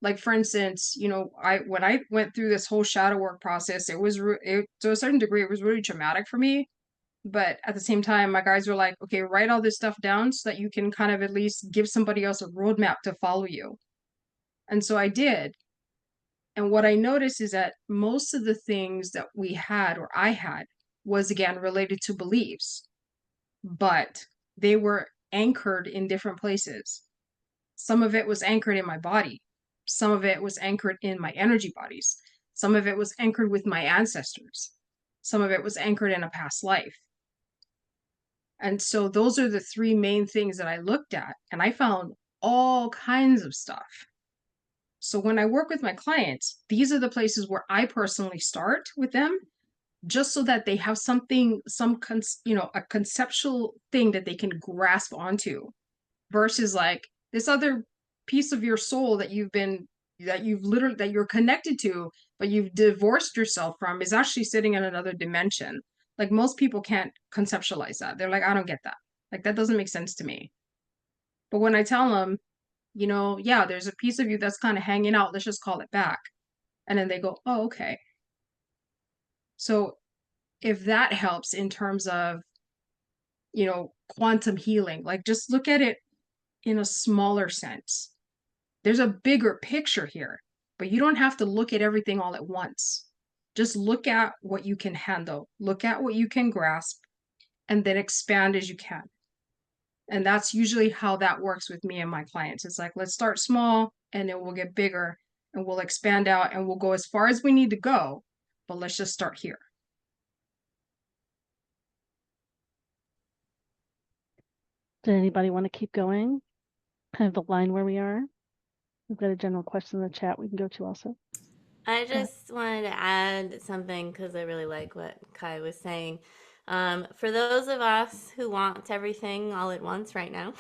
Like, for instance, you know, when I went through this whole shadow work process, to a certain degree, it was really traumatic for me. But at the same time, my guys were like, okay, write all this stuff down so that you can kind of at least give somebody else a roadmap to follow you. And so I did. And what I noticed is that most of the things that we had, or I had, was again related to beliefs, but they were anchored in different places. Some of it was anchored in my body. Some of it was anchored in my energy bodies. Some of it was anchored with my ancestors. Some of it was anchored in a past life. And so those are the three main things that I looked at, and I found all kinds of stuff. So when I work with my clients, these are the places where I personally start with them, just so that they have something, a conceptual thing that they can grasp onto, versus like this other piece of your soul that you've been that you've literally, that you're connected to, but you've divorced yourself from, is actually sitting in another dimension. Like most people can't conceptualize that. They're like, I don't get that. Like that doesn't make sense to me. But when I tell them, you know, yeah, there's a piece of you that's kind of hanging out, let's just call it back. And then they go, oh, okay. So if that helps in terms of, you know, quantum healing, like just look at it in a smaller sense. There's a bigger picture here, but you don't have to look at everything all at once. Just look at what you can handle, look at what you can grasp, and then expand as you can. And that's usually how that works with me and my clients. It's like, let's start small and then we'll get bigger and we'll expand out and we'll go as far as we need to go, but let's just start here. Did anybody want to keep going? Kind of the line where we are? We've got a general question in the chat we can go to also. I just wanted to add something because I really like what Kai was saying. For those of us who want everything all at once right now,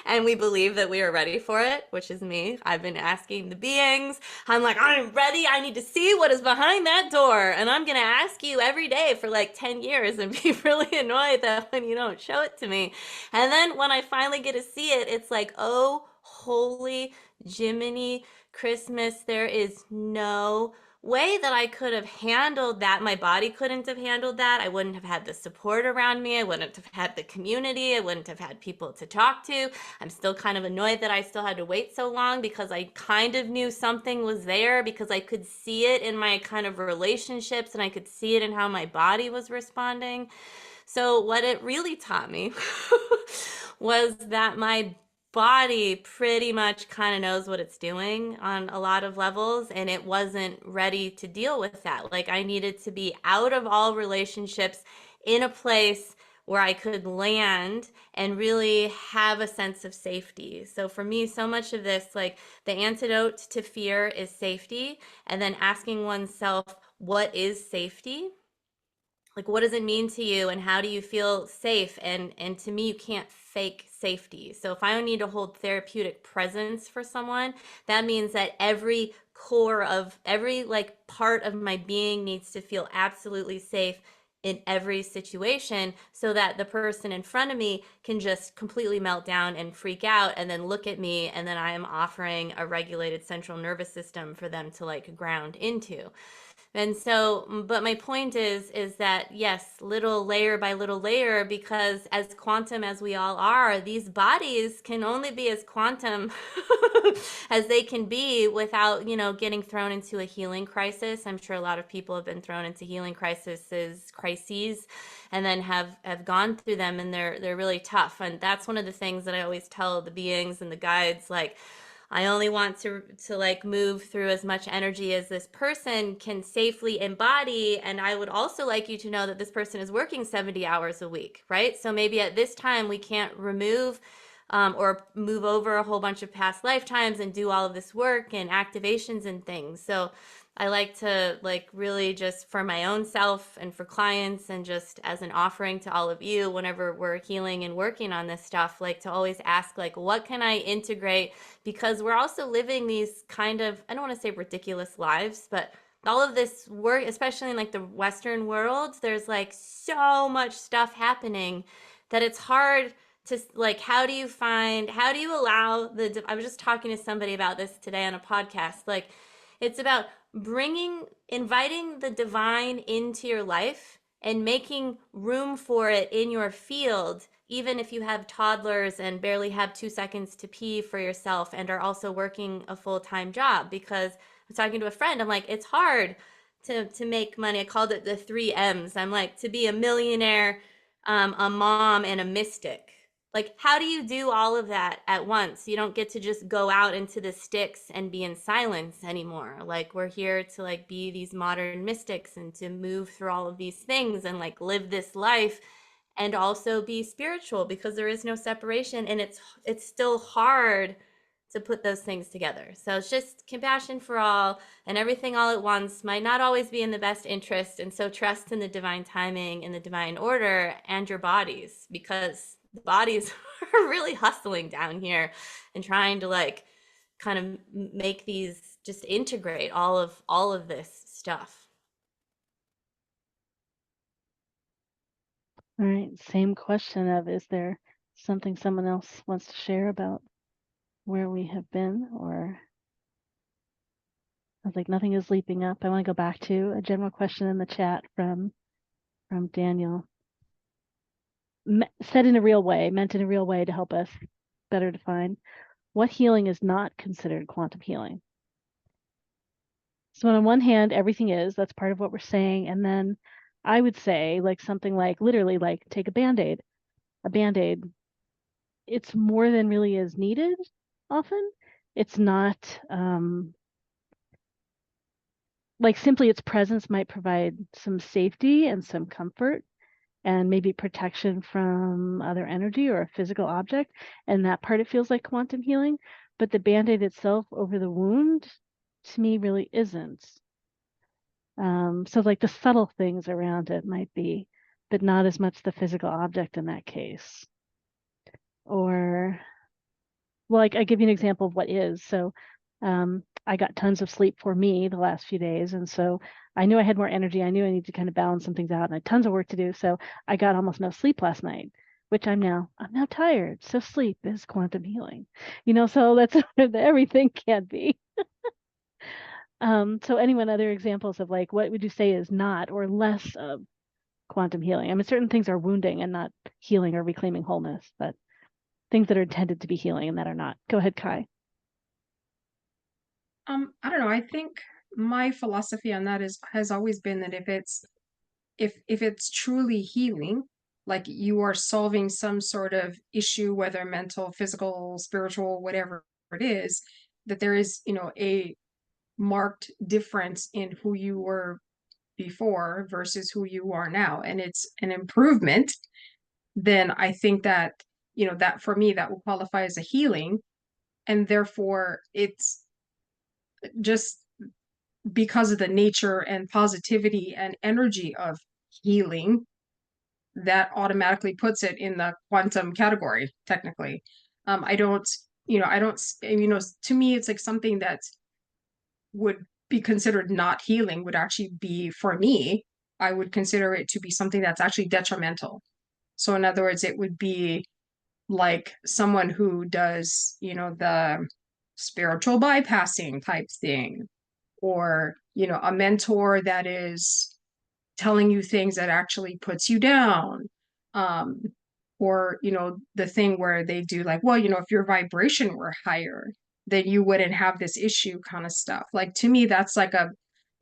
and we believe that we are ready for it, which is me. I've been asking the beings. I'm like, I'm ready. I need to see what is behind that door. And I'm going to ask you every day for like 10 years and be really annoyed that when you don't show it to me. And then when I finally get to see it, it's like, oh, holy Jiminy Christmas, there is no way that I could have handled that. My body couldn't have handled that. I wouldn't have had the support around me. I wouldn't have had the community. I wouldn't have had people to talk to. I'm still kind of annoyed that I still had to wait so long because I kind of knew something was there because I could see it in my kind of relationships and I could see it in how my body was responding. So what it really taught me was that my body pretty much kind of knows what it's doing on a lot of levels, and it wasn't ready to deal with that. Like I needed to be out of all relationships in a place where I could land and really have a sense of safety. So for me, so much of this, like the antidote to fear is safety, and then asking oneself, what is safety? Like what does it mean to you and how do you feel safe? And to me, you can't fake safety. So if I need to hold therapeutic presence for someone, that means that every core of every like part of my being needs to feel absolutely safe in every situation so that the person in front of me can just completely melt down and freak out and then look at me, and then I am offering a regulated central nervous system for them to like ground into. And so, but my point is that yes, little layer by little layer, because as quantum as we all are, these bodies can only be as quantum as they can be without, you know, getting thrown into a healing crisis. I'm sure a lot of people have been thrown into healing crises, and then have gone through them, and they're really tough. And that's one of the things that I always tell the beings and the guides, like, I only want to like move through as much energy as this person can safely embody. And I would also like you to know that this person is working 70 hours a week, right? So maybe at this time we can't remove or move over a whole bunch of past lifetimes and do all of this work and activations and things. So I like to like really just for my own self and for clients and just as an offering to all of you whenever we're healing and working on this stuff, like to always ask like, what can I integrate? Because we're also living these kind of, I don't want to say ridiculous lives, but all of this work, especially in like the Western world, there's like so much stuff happening that it's hard to like, how do you allow I was just talking to somebody about this today on a podcast. Like it's about inviting the divine into your life and making room for it in your field, even if you have toddlers and barely have 2 seconds to pee for yourself and are also working a full-time job. Because I was talking to a friend, I'm like, it's hard to make money. I called it the 3 M's. I'm like, to be a millionaire, a mom, and a mystic. Like, how do you do all of that at once? You don't get to just go out into the sticks and be in silence anymore. Like, we're here to like be these modern mystics and to move through all of these things and like live this life and also be spiritual, because there is no separation, and it's still hard to put those things together. So it's just compassion for all, and everything all at once might not always be in the best interest. And so trust in the divine timing and the divine order and your bodies, because the bodies are really hustling down here and trying to like kind of make these, just integrate all of this stuff. All right, same question of, is there something someone else wants to share about where we have been? Or I was like, nothing is leaping up. I want to go back to a general question in the chat from Daniel. Said in a real way, meant in a real way to help us better define what healing is not considered quantum healing. So on one hand, everything is, that's part of what we're saying. And then I would say like something like, literally, like take a Band-Aid. A Band-Aid, it's more than really is needed often. It's not, like simply its presence might provide some safety and some comfort and maybe protection from other energy or a physical object. And that part, it feels like quantum healing. But the Band-Aid itself over the wound, to me, really isn't. So like the subtle things around it might be, but not as much the physical object in that case. Or, well, like I give you an example of what is. So I got tons of sleep for me the last few days. And so I knew I had more energy. I knew I needed to kind of balance some things out, and I had tons of work to do. So I got almost no sleep last night, which I'm now tired. So sleep is quantum healing, so that's everything can be. So anyone, other examples of like, what would you say is not or less of quantum healing? I mean, certain things are wounding and not healing or reclaiming wholeness, but things that are intended to be healing and that are not. Go ahead, Kai. I don't know. I think my philosophy on that has always been that if it's truly healing, like you are solving some sort of issue, whether mental, physical, spiritual, whatever it is, that there is, a marked difference in who you were before versus who you are now, and it's an improvement, then I think that, that for me, that will qualify as a healing. And therefore it's just because of the nature and positivity and energy of healing, that automatically puts it in the quantum category, technically. I don't, to me, it's like something that would be considered not healing would actually be, for me, I would consider it to be something that's actually detrimental. So in other words, it would be like someone who does, the spiritual bypassing type thing, or, a mentor that is telling you things that actually puts you down. Or, the thing where they do like, well, if your vibration were higher, then you wouldn't have this issue kind of stuff. Like to me, that's like a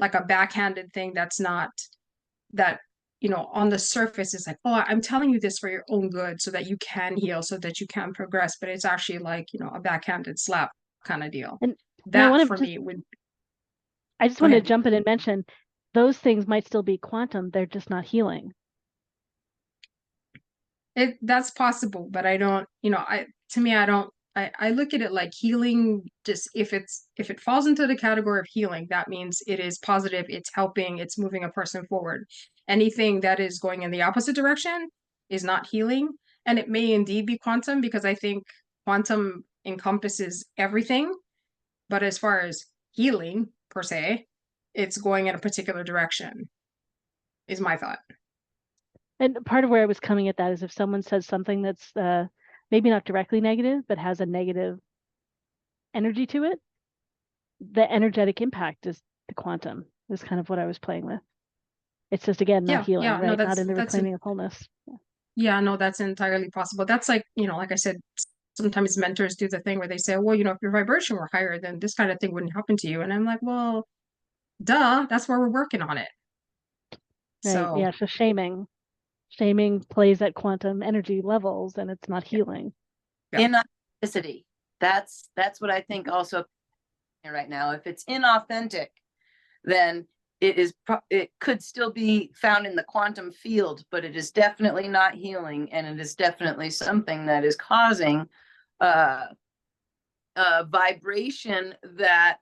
backhanded thing that's not that, on the surface is like, oh, I'm telling you this for your own good so that you can heal, so that you can progress. But it's actually like, a backhanded slap kind of deal. And I That want for to me would. I just Go want to ahead. jump in and mention those things might still be quantum. They're just not healing. That's possible, but I don't, to me, I look at it like healing, just if it falls into the category of healing, that means it is positive, it's helping, it's moving a person forward. Anything that is going in the opposite direction is not healing. And it may indeed be quantum, because I think quantum encompasses everything. But as far as healing per se, it's going in a particular direction, is my thought. And part of where I was coming at that is if someone says something that's maybe not directly negative, but has a negative energy to it, the energetic impact is the quantum, is kind of what I was playing with. It's just, again, not healing, No, right? Not in the reclaiming of wholeness. Yeah, no, that's entirely possible. That's like, like I said, sometimes mentors do the thing where they say, well, if your vibration were higher, then this kind of thing wouldn't happen to you. And I'm like, well, duh, that's why we're working on it. Right. So Yeah. So shaming plays at quantum energy levels, and it's not healing. Yeah. Inauthenticity. That's what I think also right now. If it's inauthentic, then it could still be found in the quantum field, but it is definitely not healing, and it is definitely something that is causing a vibration that,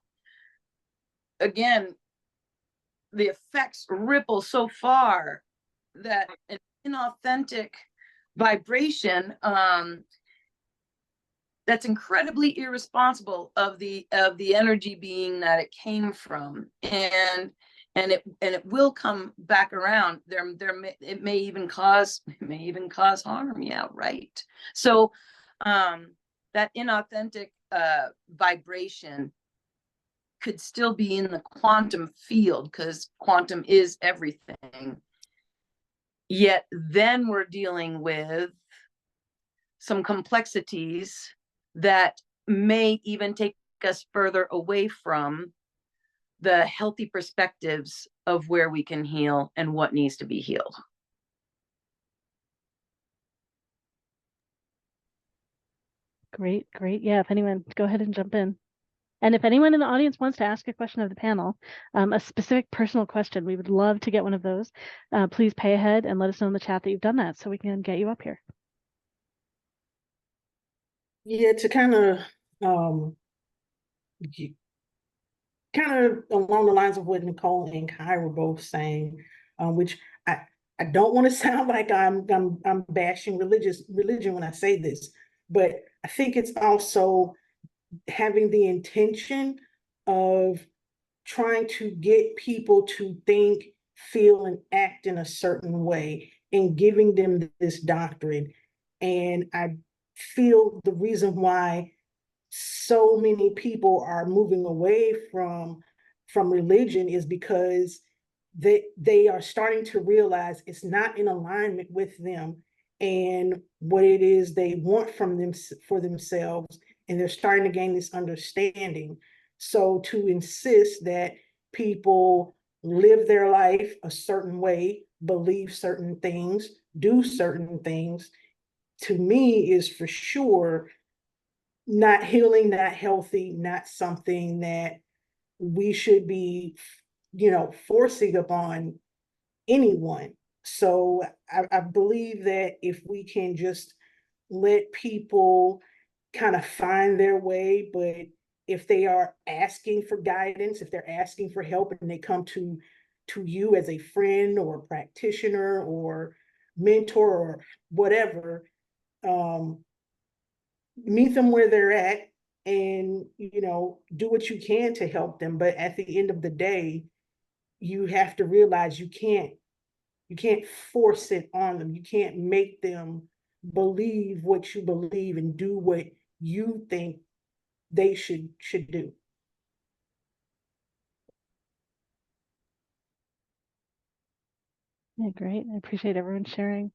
again, the effects ripple so far that an inauthentic vibration that's incredibly irresponsible of the energy being that it came from. And it will come back around. It may even cause harm. Yeah, right. So that inauthentic vibration could still be in the quantum field, because quantum is everything. Yet then we're dealing with some complexities that may even take us further away from the healthy perspectives of where we can heal and what needs to be healed. Great, great. Yeah, if anyone, go ahead and jump in. And if anyone in the audience wants to ask a question of the panel, a specific personal question, we would love to get one of those. Please pay ahead and let us know in the chat that you've done that so we can get you up here. Yeah, to kind of along the lines of what Nicole and Kai were both saying, which I don't want to sound like I'm bashing religion when I say this, but I think it's also having the intention of trying to get people to think, feel, and act in a certain way and giving them this doctrine. And I feel the reason why so many people are moving away from religion is because they are starting to realize it's not in alignment with them and what it is they want from them for themselves, and they're starting to gain this understanding. So to insist that people live their life a certain way, believe certain things, do certain things, to me is for sure not healing, not healthy, not something that we should be, forcing upon anyone. So I believe that if we can just let people kind of find their way, but if they are asking for guidance, if they're asking for help and they come to you as a friend or a practitioner or mentor or whatever, meet them where they're at and do what you can to help them. But at the end of the day, you have to realize you can't force it on them. You can't make them believe what you believe and do what you think they should do. Yeah, great. I appreciate everyone sharing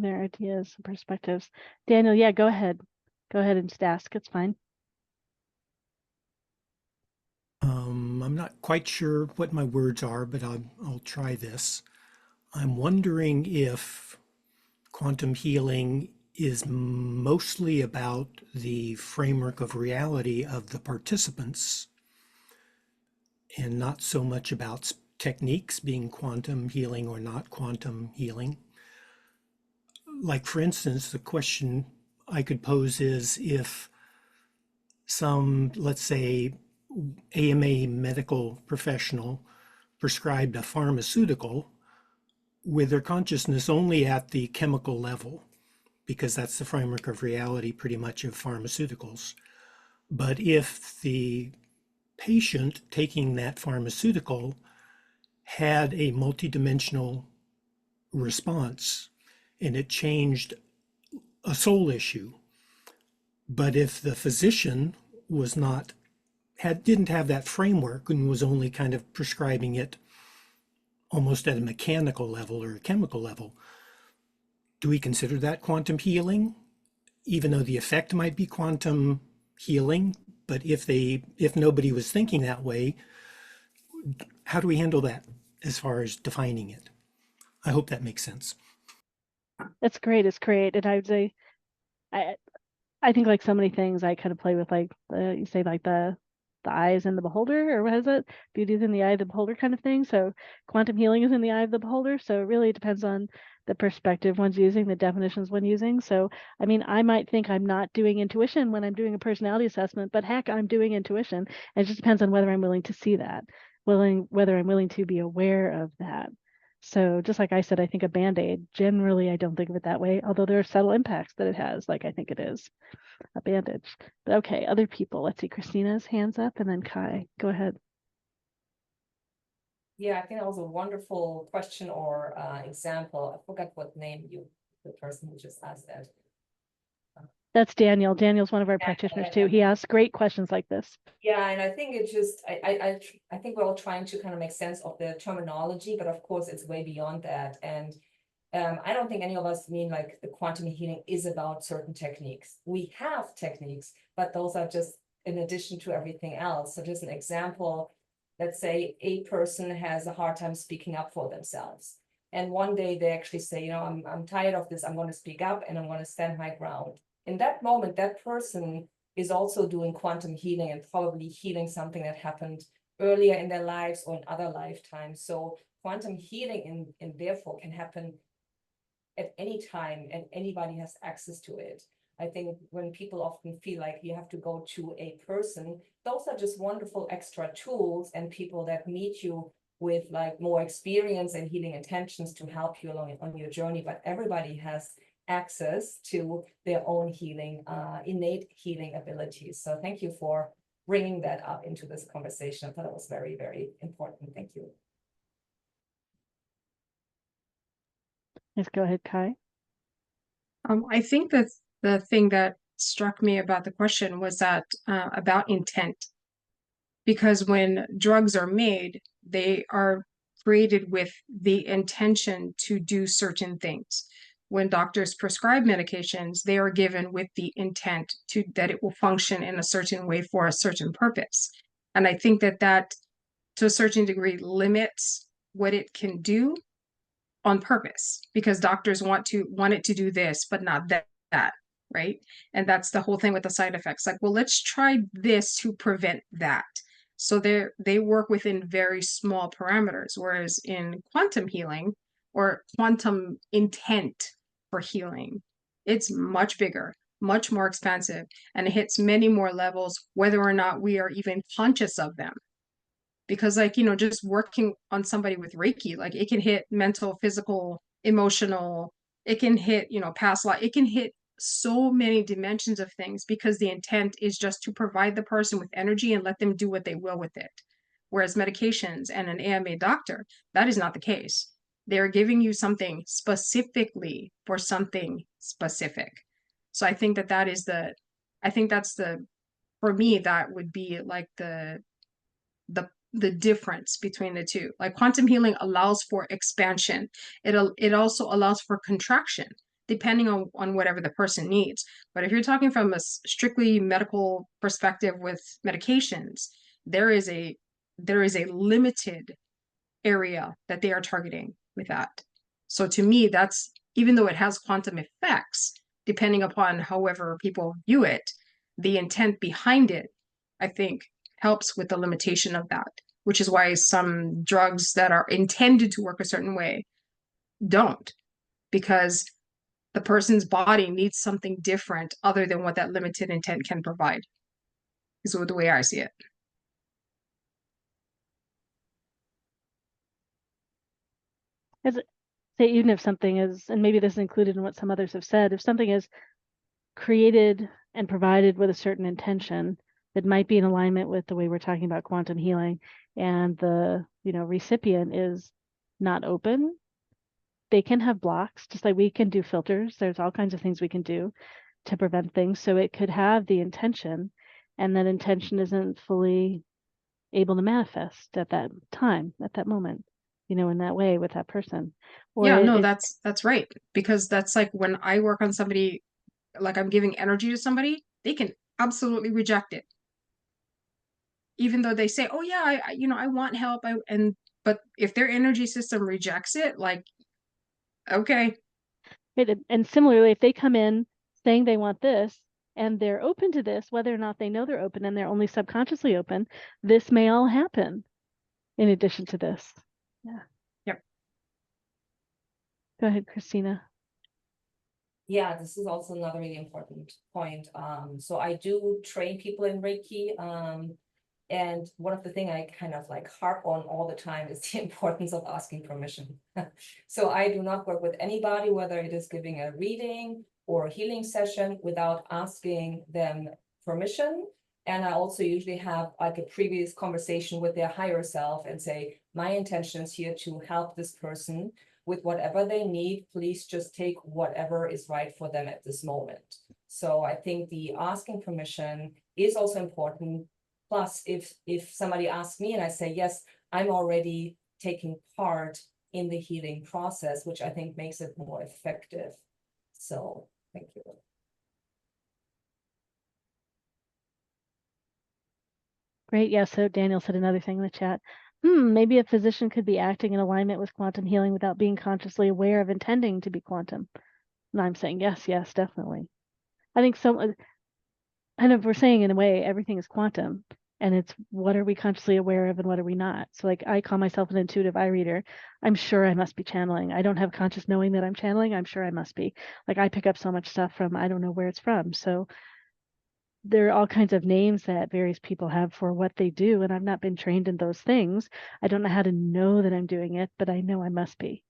their ideas and perspectives. Daniel, yeah, go ahead. Go ahead and just ask. It's fine. I'm not quite sure what my words are, but I'll try this. I'm wondering if quantum healing is mostly about the framework of reality of the participants and not so much about techniques being quantum healing or not quantum healing. Like, for instance, the question I could pose is if some, let's say, AMA medical professional prescribed a pharmaceutical with their consciousness only at the chemical level, because that's the framework of reality pretty much of pharmaceuticals. But if the patient taking that pharmaceutical had a multidimensional response and it changed a soul issue, but if the physician was not didn't have that framework and was only kind of prescribing it almost at a mechanical level or a chemical level, do we consider that quantum healing, even though the effect might be quantum healing? But if nobody was thinking that way, how do we handle that as far as defining it? I hope that makes sense. That's great. It's great. And I would say, I think like so many things, I kind of play with like you say like the eyes in the beholder, or what is it? Beauty is in the eye of the beholder kind of thing. So quantum healing is in the eye of the beholder. So it really depends on the perspective one's using, the definitions one using. So I mean, I might think I'm not doing intuition when I'm doing a personality assessment, but heck, I'm doing intuition. And it just depends on whether I'm willing to see that, whether I'm willing to be aware of that. So just like I said, I think a Band-Aid, generally, I don't think of it that way, although there are subtle impacts that it has, like I think it is a bandage. But okay, other people. Let's see, Christina's hands up and then Kai. Go ahead. Yeah, I think that was a wonderful question or example. I forgot what name the person who just asked that. That's Daniel. Daniel's one of our Yeah, practitioners too. He asks great questions like this. Yeah, and I think it just, I think we're all trying to kind of make sense of the terminology, but of course it's way beyond that. And I don't think any of us mean like the quantum healing is about certain techniques. We have techniques, but those are just in addition to everything else. So just an example, let's say a person has a hard time speaking up for themselves. And one day they actually say, you know, I'm tired of this. I'm going to speak up and I'm going to stand my ground. In that moment, that person is also doing quantum healing and probably healing something that happened earlier in their lives or in other lifetimes. So quantum healing and therefore can happen at any time and anybody has access to it. I think when people often feel like you have to go to a person, those are just wonderful extra tools and people that meet you with like more experience and healing intentions to help you along on your journey. But everybody has access to their own healing, innate healing abilities. So thank you for bringing that up into this conversation. I thought it was very, very important. Thank you. Let's go ahead, Kai. I think that the thing that struck me about the question was that about intent. Because when drugs are made, they are created with the intention to do certain things. When doctors prescribe medications, they are given with the intent to that it will function in a certain way for a certain purpose. And I think that that, to a certain degree, limits what it can do on purpose, because doctors want it to do this, but not that, right? And that's the whole thing with the side effects. Like, well, let's try this to prevent that. So they work within very small parameters, whereas in quantum healing or quantum intent for healing, it's much bigger, much more expansive, and it hits many more levels, whether or not we are even conscious of them. Because, like, you know, just working on somebody with Reiki, like it can hit mental, physical, emotional, it can hit, you know, past life, it can hit so many dimensions of things because the intent is just to provide the person with energy and let them do what they will with it. Whereas medications and an AMA doctor, that is not the case. They're giving you something specifically for something specific. So I think that that is the, I think that's the, for me, that would be like the difference between the two. Like quantum healing allows for expansion. It also allows for contraction, depending on whatever the person needs. But if you're talking from a strictly medical perspective with medications, there is a limited area that they are targeting with that. So to me, that's, even though it has quantum effects, depending upon however people view it, the intent behind it, I think, helps with the limitation of that, which is why some drugs that are intended to work a certain way don't, because the person's body needs something different other than what that limited intent can provide, is the way I see it. Say even if something is, and maybe this is included in what some others have said, if something is created and provided with a certain intention that might be in alignment with the way we're talking about quantum healing, and the recipient is not open, they can have blocks, just like we can do filters. There's all kinds of things we can do to prevent things. So it could have the intention, and that intention isn't fully able to manifest at that time, at that moment, in that way with that person. Or yeah, no, that's right. Because that's like when I work on somebody, like I'm giving energy to somebody, they can absolutely reject it. Even though they say, oh yeah, I want help. But if their energy system rejects it, like, okay. And similarly, if they come in saying they want this and they're open to this, whether or not they know they're open and they're only subconsciously open, this may all happen in addition to this. Yeah. Yep. Go ahead, Christina. Yeah, this is also another really important point. So I do train people in Reiki. And one of the things I kind of like harp on all the time is the importance of asking permission. So I do not work with anybody, whether it is giving a reading or a healing session, without asking them permission. And I also usually have like a previous conversation with their higher self and say, my intention is here to help this person with whatever they need. Please just take whatever is right for them at this moment. So I think the asking permission is also important. Plus, if somebody asks me and I say, yes, I'm already taking part in the healing process, which I think makes it more effective. So thank you. Great. Yeah. So Daniel said another thing in the chat. Maybe a physician could be acting in alignment with quantum healing without being consciously aware of intending to be quantum. And I'm saying yes, yes, definitely. I think so. Kind of, we're saying in a way, everything is quantum, and it's what are we consciously aware of and what are we not. So like I call myself an intuitive eye reader. I'm sure I must be channeling. I don't have conscious knowing that I'm channeling. I'm sure I must be. Like I pick up so much stuff from, I don't know where it's from. So there are all kinds of names that various people have for what they do, and I've not been trained in those things. I don't know how to know that I'm doing it, but I know I must be.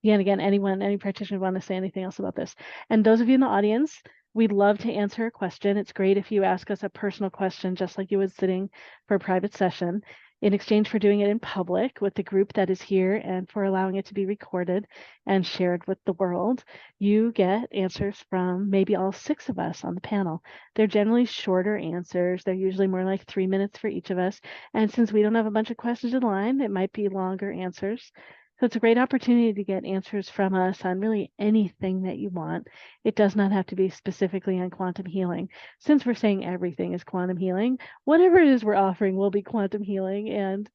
Yeah, and again, any practitioner want to say anything else about this? And those of you in the audience, we'd love to answer a question. It's great if you ask us a personal question, just like you would sitting for a private session, in exchange for doing it in public with the group that is here and for allowing it to be recorded and shared with the world. You get answers from maybe all 6 of us on the panel. They're generally shorter answers. They're usually more like 3 minutes for each of us. And since we don't have a bunch of questions in line, it might be longer answers. So it's a great opportunity to get answers from us on really anything that you want. It does not have to be specifically on quantum healing. Since we're saying everything is quantum healing, whatever it is we're offering will be quantum healing. And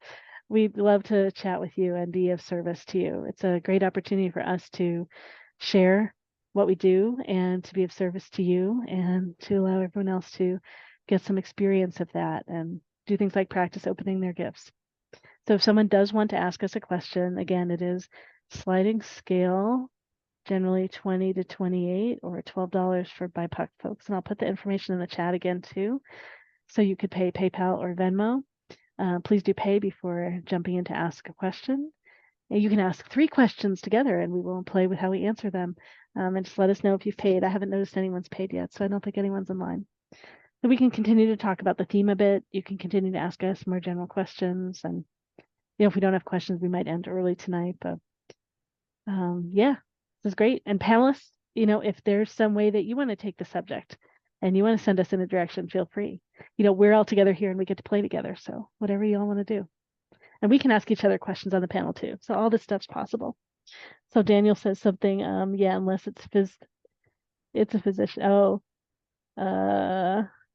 we'd love to chat with you and be of service to you. It's a great opportunity for us to share what we do and to be of service to you and to allow everyone else to get some experience of that and do things like practice opening their gifts. So if someone does want to ask us a question, again, it is sliding scale, generally 20 to 28 or $12 for BIPOC folks. And I'll put the information in the chat again too. So you could pay PayPal or Venmo. Please do pay before jumping in to ask a question. And you can ask 3 questions together and we will play with how we answer them. And just let us know if you've paid. I haven't noticed anyone's paid yet, so I don't think anyone's in line. So we can continue to talk about the theme a bit. You can continue to ask us more general questions, and if we don't have questions, we might end early tonight, but yeah, this is great. And panelists, if there's some way that you want to take the subject and you want to send us in a direction, feel free. We're all together here and we get to play together. So whatever you all want to do. And we can ask each other questions on the panel too. So all this stuff's possible. So Daniel says something, yeah, unless it's a physician. Oh,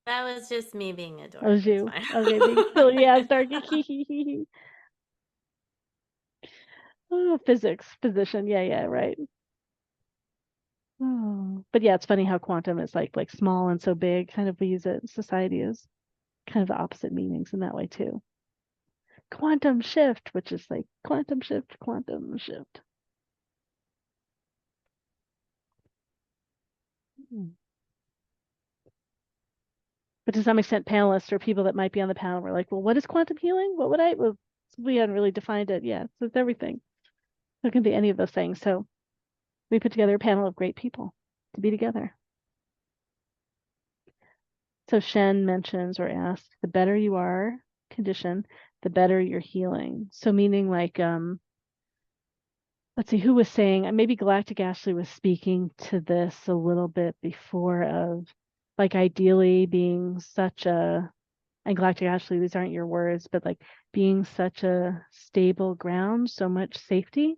That was just me being a dork. that was It's you. fine. Okay, being silly. Yeah, starting. Oh, physics, physician. Yeah, right. Oh, but yeah, it's funny how quantum is like small and so big. Kind of we use it in society as kind of the opposite meanings in that way too. Quantum shift, which is like quantum shift, quantum shift. But to some extent, panelists or people that might be on the panel were like, well, what is quantum healing? What would well, we hadn't really defined it. Yeah, so it's everything. It can be any of those things. So we put together a panel of great people to be together. So Shen mentions or asks, the better you are condition, the better you're healing. So meaning like, let's see, who was saying, maybe Galactic Ashley was speaking to this a little bit before of like ideally being such a, and Galactic Ashley, these aren't your words, but like being such a stable ground, so much safety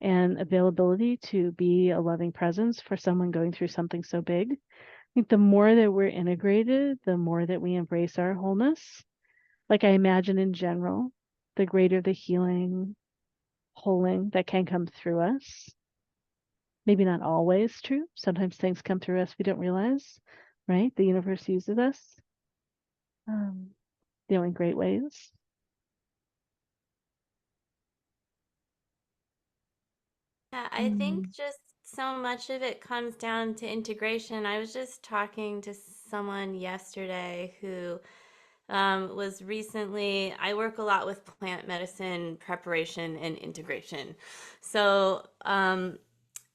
and availability to be a loving presence for someone going through something so big. I think the more that we're integrated, the more that we embrace our wholeness. Like I imagine in general, the greater the healing, holding that can come through us. Maybe not always true. Sometimes things come through us we don't realize, right? The universe uses us, in great ways. Yeah, I think just so much of it comes down to integration. I was just talking to someone yesterday who was recently, I work a lot with plant medicine preparation and integration. So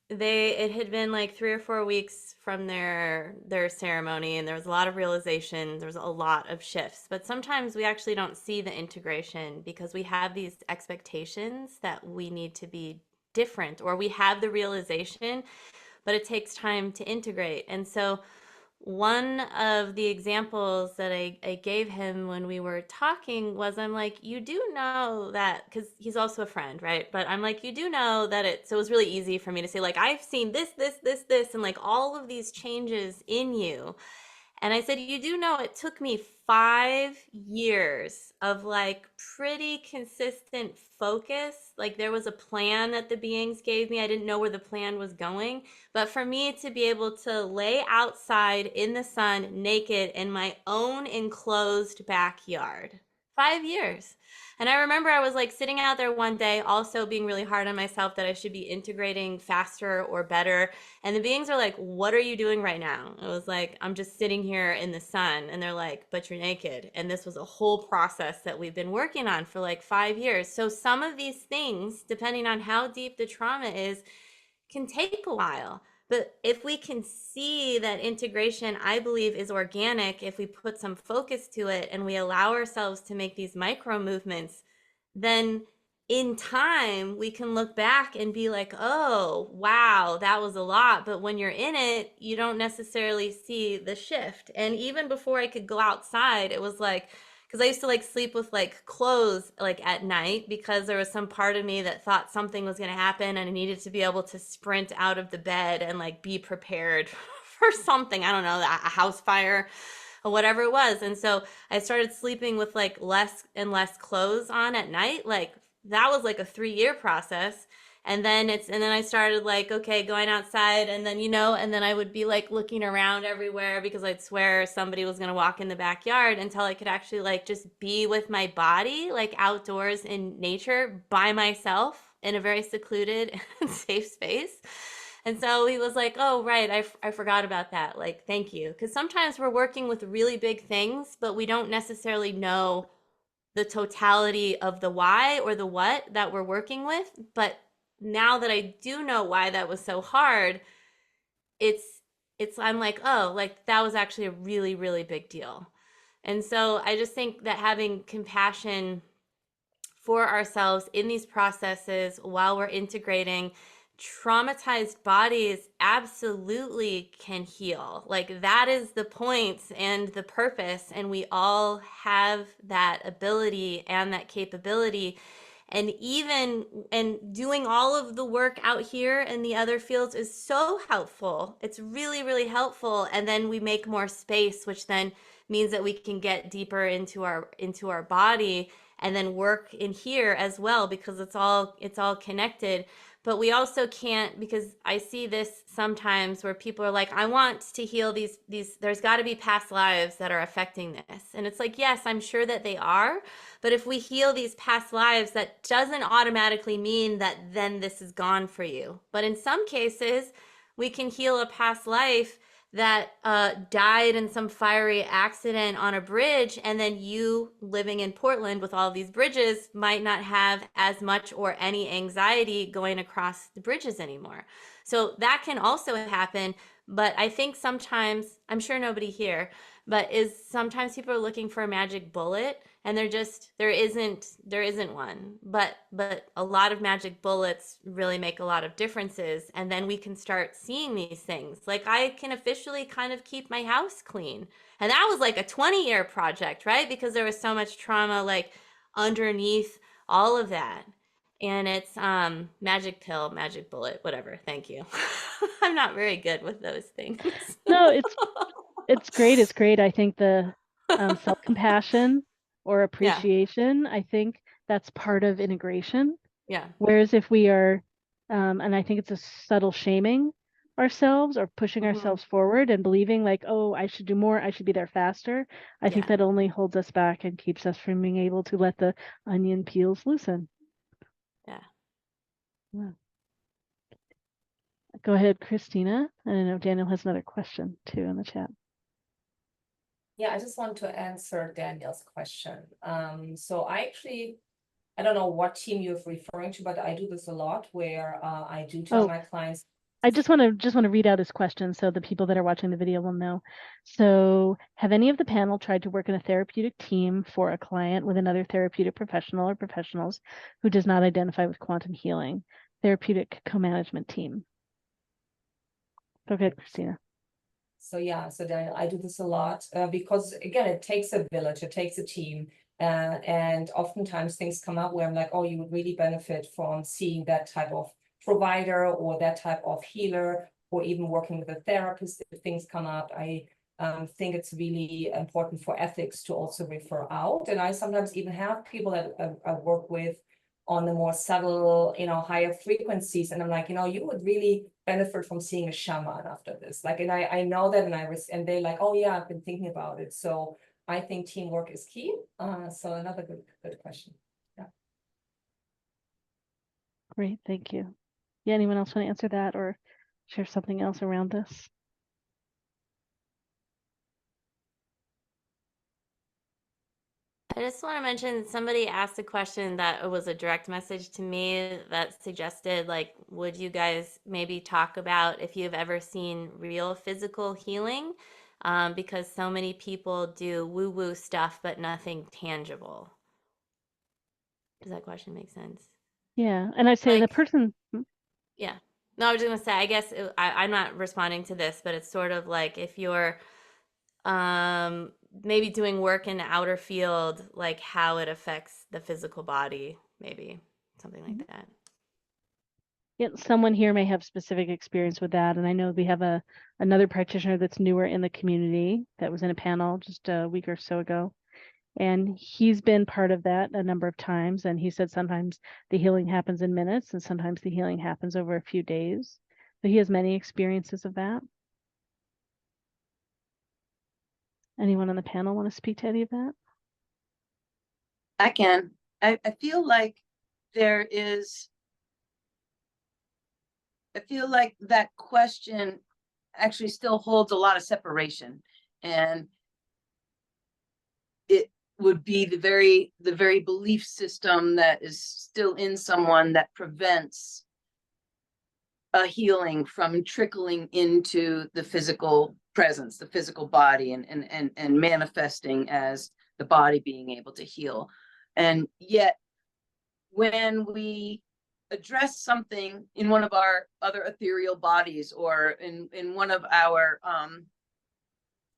it had been like 3 or 4 weeks from their ceremony, and there was a lot of realization, there was a lot of shifts, but sometimes we actually don't see the integration because we have these expectations that we need to be different, or we have the realization, but it takes time to integrate. And so one of the examples that I gave him when we were talking was, I'm like, you do know that, because he's also a friend, right? But I'm like, you do know that so it was really easy for me to say, like, I've seen this, and like all of these changes in you. And I said, you do know it took me 5 years of like pretty consistent focus. Like there was a plan that the beings gave me. I didn't know where the plan was going. But for me to be able to lay outside in the sun naked in my own enclosed backyard, 5 years. And I remember I was like sitting out there one day, also being really hard on myself that I should be integrating faster or better. And the beings are like, what are you doing right now? I was like, I'm just sitting here in the sun. And they're like, but you're naked. And this was a whole process that we've been working on for like 5 years. So some of these things, depending on how deep the trauma is, can take a while. But if we can see that integration, I believe, is organic, if we put some focus to it and we allow ourselves to make these micro movements, then in time we can look back and be like, oh, wow, that was a lot. But when you're in it, you don't necessarily see the shift. And even before I could go outside, it was like, because I used to like sleep with like clothes like at night, because there was some part of me that thought something was going to happen and I needed to be able to sprint out of the bed and like be prepared for something. I don't know, a house fire or whatever it was. And so I started sleeping with like less and less clothes on at night. Like that was like a 3-year process. And then I started like, okay, going outside, and then, and then I would be like looking around everywhere because I'd swear somebody was going to walk in the backyard, until I could actually like just be with my body, like outdoors in nature by myself in a very secluded and safe space. And so he was like, oh, right, I forgot about that. Like, thank you. Because sometimes we're working with really big things, but we don't necessarily know the totality of the why or the what that we're working with. But now that I do know why that was so hard, I'm like, oh, like that was actually a really, really big deal. And so I just think that having compassion for ourselves in these processes while we're integrating, traumatized bodies absolutely can heal. Like that is the point and the purpose, and we all have that ability and that capability. And doing all of the work out here in the other fields is so helpful. It's really, really helpful. And then we make more space, which then means that we can get deeper into our body and then work in here as well, because it's all connected. But we also can't, because I see this sometimes where people are like, I want to heal these there's got to be past lives that are affecting this. And it's like, yes, I'm sure that they are. But if we heal these past lives, that doesn't automatically mean that then this is gone for you. But in some cases, we can heal a past life that died in some fiery accident on a bridge, and then you living in Portland with all these bridges might not have as much or any anxiety going across the bridges anymore. So that can also happen. But I think sometimes, I'm sure nobody here, but sometimes people are looking for a magic bullet, and there isn't one. But a lot of magic bullets really make a lot of differences, and then we can start seeing these things. Like I can officially kind of keep my house clean, and that was like a 20-year project, right? Because there was so much trauma like underneath all of that. And it's magic pill, magic bullet, whatever. Thank you. I'm not very good with those things. No, it's great. It's great. I think the self-compassion or Yeah. appreciation, I think that's part of integration. Yeah. Whereas if we are, and I think it's a subtle shaming ourselves or pushing Mhm. ourselves forward and believing like, oh, I should do more, I should be there faster. I think Yeah. that only holds us back and keeps us from being able to let the onion peels loosen. Yeah. Yeah. Go ahead, Christina. And I know Daniel has another question too in the chat. Yeah, I just want to answer Daniel's question. So I don't know what team you're referring to, but I do this a lot where I do tell my clients. I just want to read out his question so the people that are watching the video will know. So, have any of the panel tried to work in a therapeutic team for a client with another therapeutic professional or professionals who does not identify with quantum healing? Therapeutic co-management team. Okay, Christina. So yeah, so Daniel, I do this a lot because again, it takes a village, it takes a team. And oftentimes things come up where I'm like, oh, you would really benefit from seeing that type of provider or that type of healer, or even working with a therapist if things come up. I think it's really important for ethics to also refer out. And I sometimes even have people that I work with on the more subtle, higher frequencies. And I'm like, you would really benefit from seeing a shaman after this. Like, and I know that, and they're like, oh yeah, I've been thinking about it. So I think teamwork is key. So another good question. Yeah. Great, thank you. Yeah, anyone else want to answer that or share something else around this? I just want to mention somebody asked a question that was a direct message to me that suggested, like, would you guys maybe talk about if you've ever seen real physical healing? Because so many people do woo-woo stuff, but nothing tangible. Does that question make sense? Yeah, and I'd say the Like, person. yeah. No, I was just gonna say, I guess I'm not responding to this, but it's sort of like if you're maybe doing work in the outer field, like how it affects the physical body, maybe something like that. Yeah, someone here may have specific experience with that, and I know we have another practitioner that's newer in the community that was in a panel just a week or so ago, and he's been part of that a number of times, and he said sometimes the healing happens in minutes and sometimes the healing happens over a few days. So he has many experiences of that. Anyone on the panel want to speak to any of that? I can. I feel like that question actually still holds a lot of separation, and it would be the very belief system that is still in someone that prevents a healing from trickling into the physical presence, the physical body, and manifesting as the body being able to heal. And yet, when we address something in one of our other ethereal bodies, or in one of our,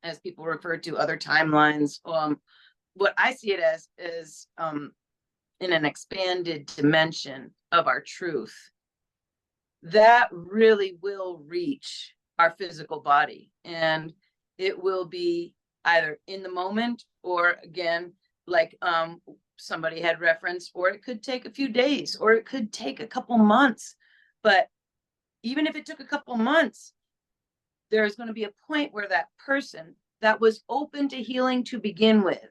as people refer to, other timelines, what I see it as is in an expanded dimension of our truth, that really will reach our physical body, and it will be either in the moment, or again, like somebody had referenced, or it could take a few days, or it could take a couple months. But even if it took a couple months, there's going to be a point where that person that was open to healing to begin with,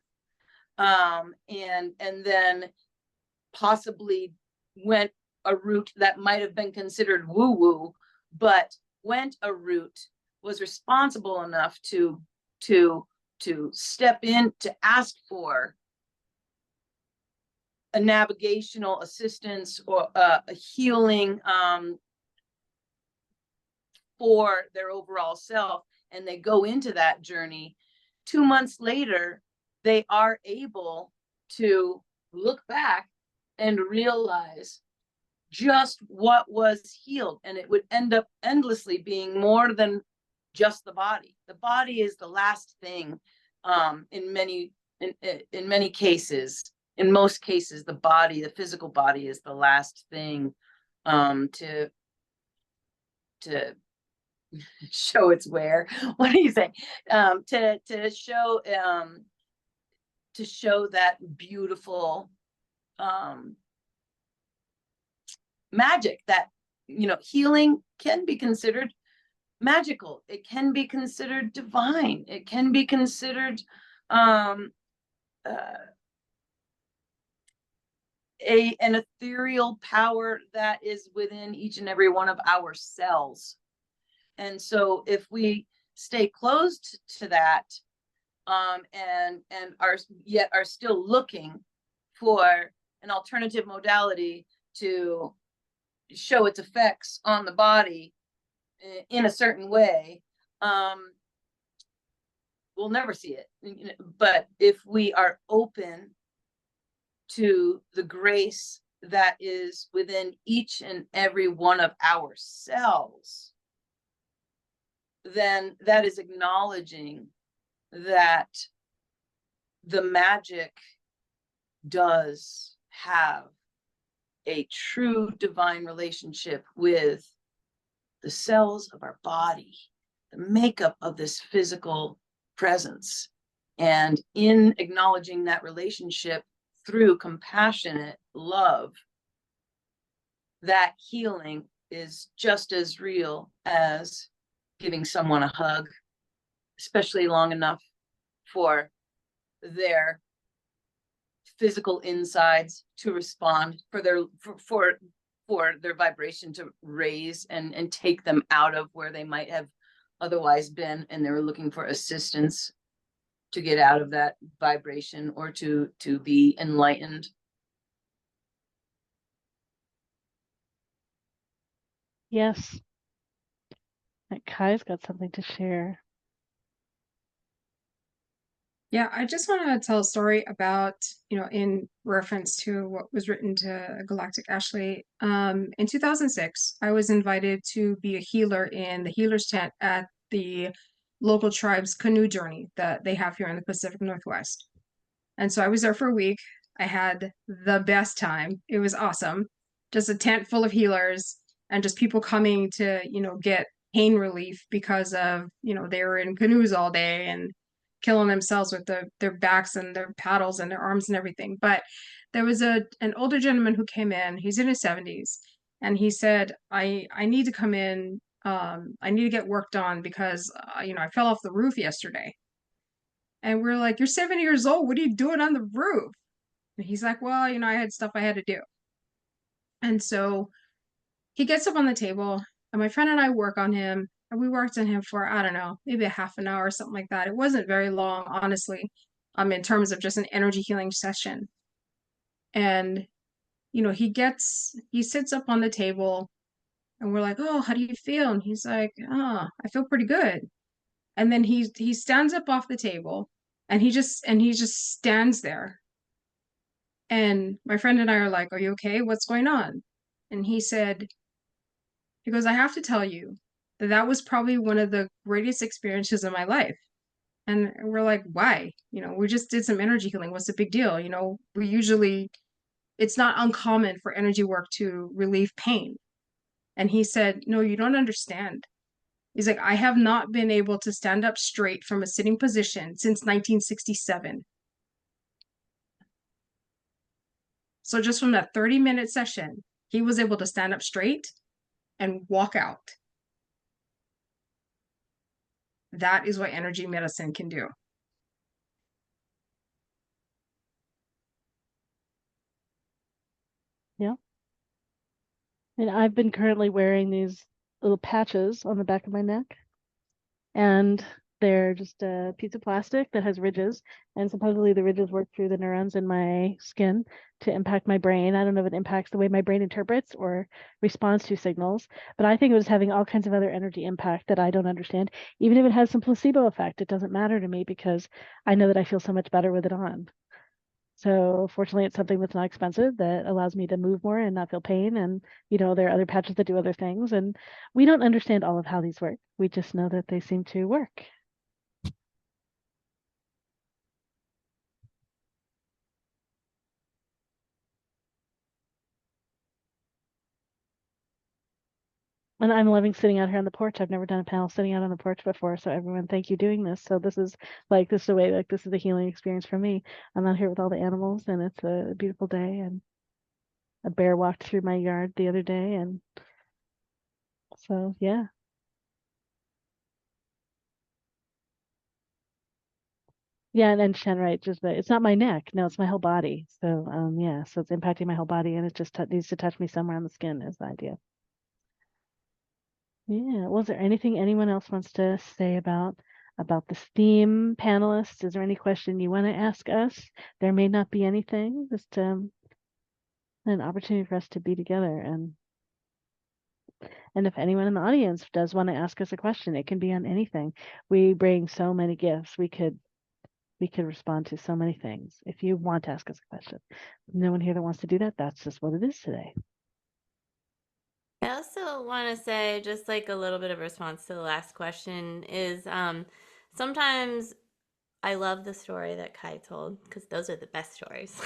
and then possibly went a route that might have been considered woo-woo, but went a route, was responsible enough to step in, to ask for a navigational assistance or a healing for their overall self, and they go into that journey. 2 months later, they are able to look back and realize just what was healed, and it would end up endlessly being more than just the body. The body is the last thing, in many cases. In most cases, the physical body is the last thing to show its wear. What do you say? To show that beautiful magic, that healing can be considered magical, it can be considered divine, it can be considered an ethereal power that is within each and every one of our cells. And so if we stay closed to that, and are still looking for an alternative modality to show its effects on the body in a certain way, we'll never see it. But if we are open to the grace that is within each and every one of our cells, then that is acknowledging that the magic does have a true divine relationship with the cells of our body, the makeup of this physical presence. And in acknowledging that relationship through compassionate love, that healing is just as real as giving someone a hug, especially long enough for their physical insides to respond, for their vibration to raise and take them out of where they might have otherwise been, and they were looking for assistance to get out of that vibration or to be enlightened. Yes. Kai's got something to share. Yeah, I just want to tell a story about, in reference to what was written to Galactic Ashley. In 2006, I was invited to be a healer in the healer's tent at the local tribe's canoe journey that they have here in the Pacific Northwest. And so I was there for a week. I had the best time. It was awesome. Just a tent full of healers and just people coming to, get pain relief because of, they were in canoes all day and killing themselves with their backs and their paddles and their arms and everything. But there was an older gentleman who came in. He's in his 70s, and he said, I need to come in. I need to get work done because I fell off the roof yesterday. And we're like, you're 70 years old. What are you doing on the roof? And he's like, well, I had stuff I had to do. And so he gets up on the table, and my friend and I work on him. And we worked on him for, I don't know, maybe a half an hour or something like that. It wasn't very long, honestly, in terms of just an energy healing session. And, he sits up on the table, and we're like, oh, how do you feel? And he's like, oh, I feel pretty good. And then he stands up off the table, and he just stands there. And my friend and I are like, are you okay? What's going on? And he goes, I have to tell you that was probably one of the greatest experiences of my life. And we're like, why? We just did some energy healing. What's the big deal? It's not uncommon for energy work to relieve pain. And he said, no, you don't understand. He's like, I have not been able to stand up straight from a sitting position since 1967. So just from that 30-minute session, he was able to stand up straight and walk out. That is what energy medicine can do. Yeah. And I've been currently wearing these little patches on the back of my neck. And they're just a piece of plastic that has ridges, and supposedly the ridges work through the neurons in my skin to impact my brain. I don't know if it impacts the way my brain interprets or responds to signals, but I think it was having all kinds of other energy impact that I don't understand. Even if it has some placebo effect, it doesn't matter to me because I know that I feel so much better with it on. So fortunately, it's something that's not expensive that allows me to move more and not feel pain. And, there are other patches that do other things. And we don't understand all of how these work. We just know that they seem to work. And I'm loving sitting out here on the porch. I've never done a panel sitting out on the porch before. So everyone, thank you doing this. So this is the way, this is the healing experience for me. I'm out here with all the animals, and it's a beautiful day. And a bear walked through my yard the other day. And so, yeah. Yeah, and Shen, right, just it's not my neck. No, it's my whole body. So, yeah, so it's impacting my whole body, and it just needs to touch me somewhere on the skin is the idea. Yeah. Was there anything anyone else wants to say about this theme, panelists? Is there any question you want to ask us? There may not be anything. Just an opportunity for us to be together, and if anyone in the audience does want to ask us a question, it can be on anything. We bring so many gifts. We could respond to so many things. If you want to ask us a question, no one here that wants to do that. That's just what it is today. I also want to say, just like a little bit of response to the last question, is sometimes I love the story that Kai told because those are the best stories.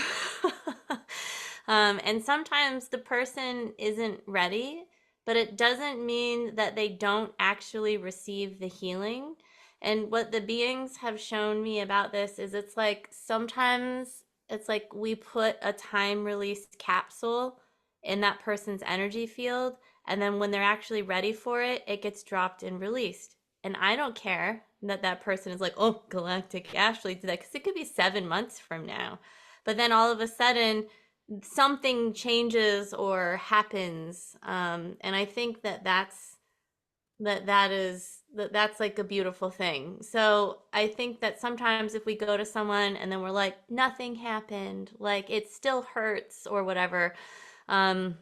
And sometimes the person isn't ready, but it doesn't mean that they don't actually receive the healing. And what the beings have shown me about this is it's like sometimes it's like we put a time release capsule in that person's energy field, and then when they're actually ready for it, it gets dropped and released. And I don't care that that person is like, oh, Galactic Ashley did that, because it could be 7 months from now. But then all of a sudden, something changes or happens, and I think that that's like a beautiful thing. So I think that sometimes if we go to someone and then we're like, nothing happened, like it still hurts or whatever, um,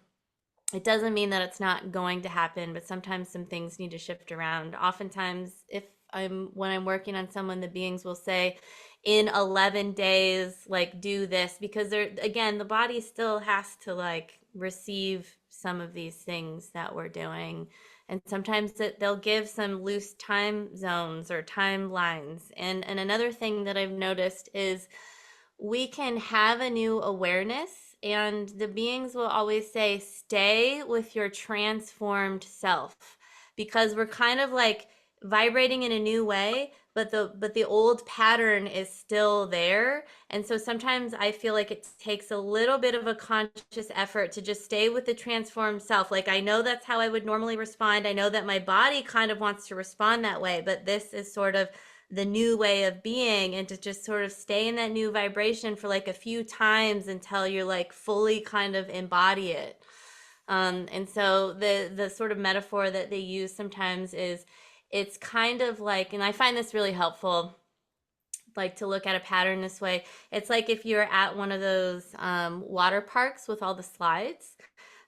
it doesn't mean that it's not going to happen, but sometimes some things need to shift around. Oftentimes, if when I'm working on someone, the beings will say, in 11 days, like do this, because they're, again, the body still has to like receive some of these things that we're doing. And sometimes they'll give some loose time zones or timelines. And another thing that I've noticed is we can have a new awareness, and the beings will always say, stay with your transformed self, because we're kind of like vibrating in a new way, but the old pattern is still there. And so sometimes I feel like it takes a little bit of a conscious effort to just stay with the transformed self. Like, I know that's how I would normally respond, I know that my body kind of wants to respond that way, but this is sort of the new way of being, and to just sort of stay in that new vibration for like a few times until you're like fully kind of embody it. And so the sort of metaphor that they use sometimes is, it's kind of like, and I find this really helpful, like to look at a pattern this way. It's like if you're at one of those water parks with all the slides,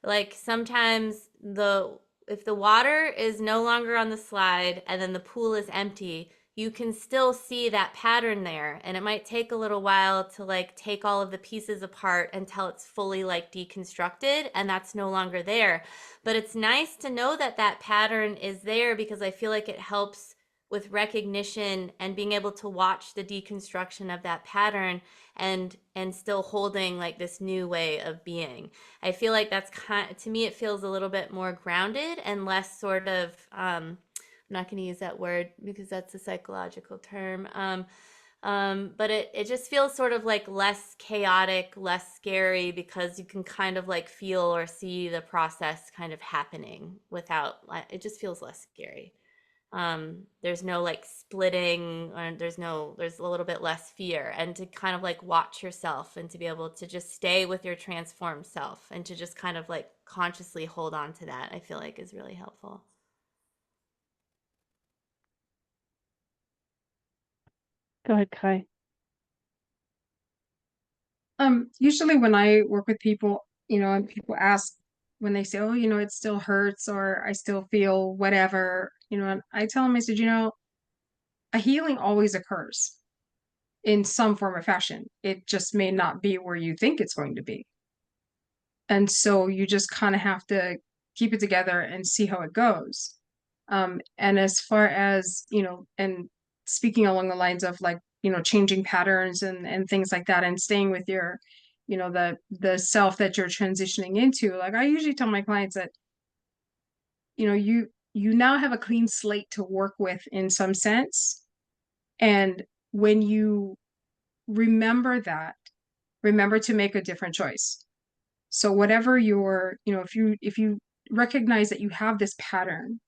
like sometimes if the water is no longer on the slide and then the pool is empty, you can still see that pattern there, and it might take a little while to like take all of the pieces apart until it's fully like deconstructed and that's no longer there. But it's nice to know that that pattern is there, because I feel like it helps with recognition and being able to watch the deconstruction of that pattern, and still holding like this new way of being. I feel like that's to me, it feels a little bit more grounded and less sort of I'm not going to use that word because that's a psychological term. But it just feels sort of like less chaotic, less scary, because you can kind of like feel or see the process kind of happening without, it just feels less scary. There's no like splitting, or there's a little bit less fear, and to kind of like watch yourself and to be able to just stay with your transformed self and to just kind of like consciously hold on to that, I feel like is really helpful. Go ahead, Kai. Usually when I work with people, and people ask when they say, oh, it still hurts, or I still feel whatever, and I tell them, I said, a healing always occurs in some form or fashion. It just may not be where you think it's going to be. And so you just kind of have to keep it together and see how it goes. And as far as, and speaking along the lines of like, changing patterns and things like that, and staying with your, the self that you're transitioning into, like I usually tell my clients that, you now have a clean slate to work with in some sense. And when you remember to make a different choice. So whatever if you recognize that you have this pattern,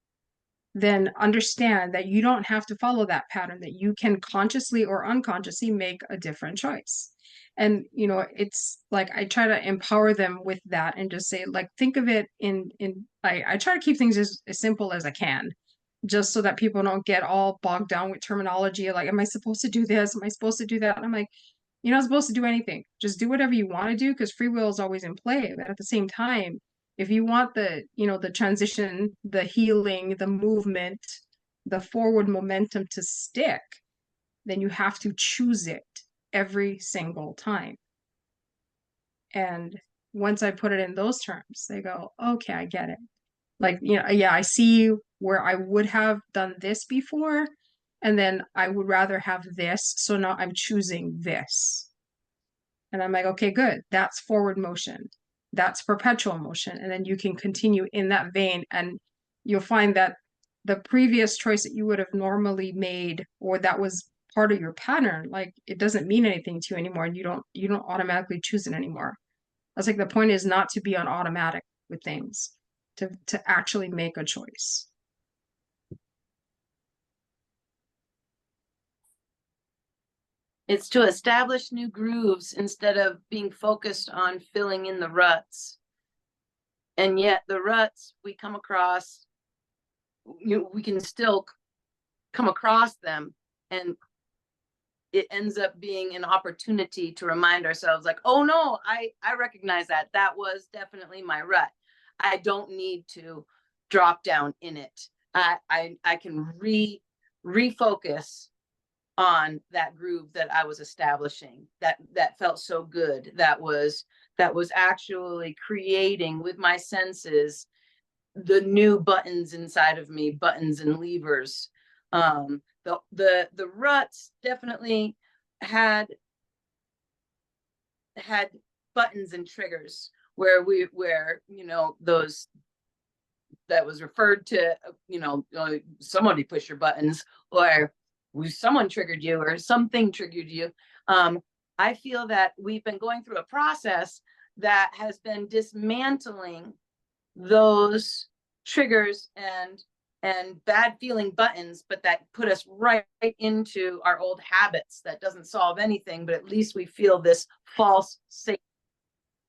then understand that you don't have to follow that pattern, that you can consciously or unconsciously make a different choice. And, it's like I try to empower them with that and just say, like, think of it I try to keep things as simple as I can, just so that people don't get all bogged down with terminology. Like, am I supposed to do this? Am I supposed to do that? And I'm like, you're not supposed to do anything. Just do whatever you want to do, because free will is always in play. But at the same time, if you want the transition, the healing, the movement, the forward momentum to stick, then you have to choose it every single time. And once I put it in those terms, they go, okay, I get it. Like, yeah, I see where I would have done this before, and then I would rather have this. So now I'm choosing this. And I'm like, okay, good. That's forward motion. That's perpetual motion. And then you can continue in that vein, and you'll find that the previous choice that you would have normally made, or that was part of your pattern, like, it doesn't mean anything to you anymore, and you don't automatically choose it anymore. That's like, the point is not to be on automatic with things, to actually make a choice. It's to establish new grooves instead of being focused on filling in the ruts. And yet the ruts we come across, we can still come across them, and it ends up being an opportunity to remind ourselves, like, oh no, I recognize that was definitely my rut. I don't need to drop down in it. I can refocus on that groove that I was establishing, that felt so good, that was actually creating with my senses the new buttons inside of me, buttons and levers. The ruts definitely had buttons and triggers where those that was referred to, somebody push your buttons, or someone triggered you, or something triggered you. I feel that we've been going through a process that has been dismantling those triggers and bad feeling buttons, but that put us right into our old habits. That doesn't solve anything, but at least we feel this false safety.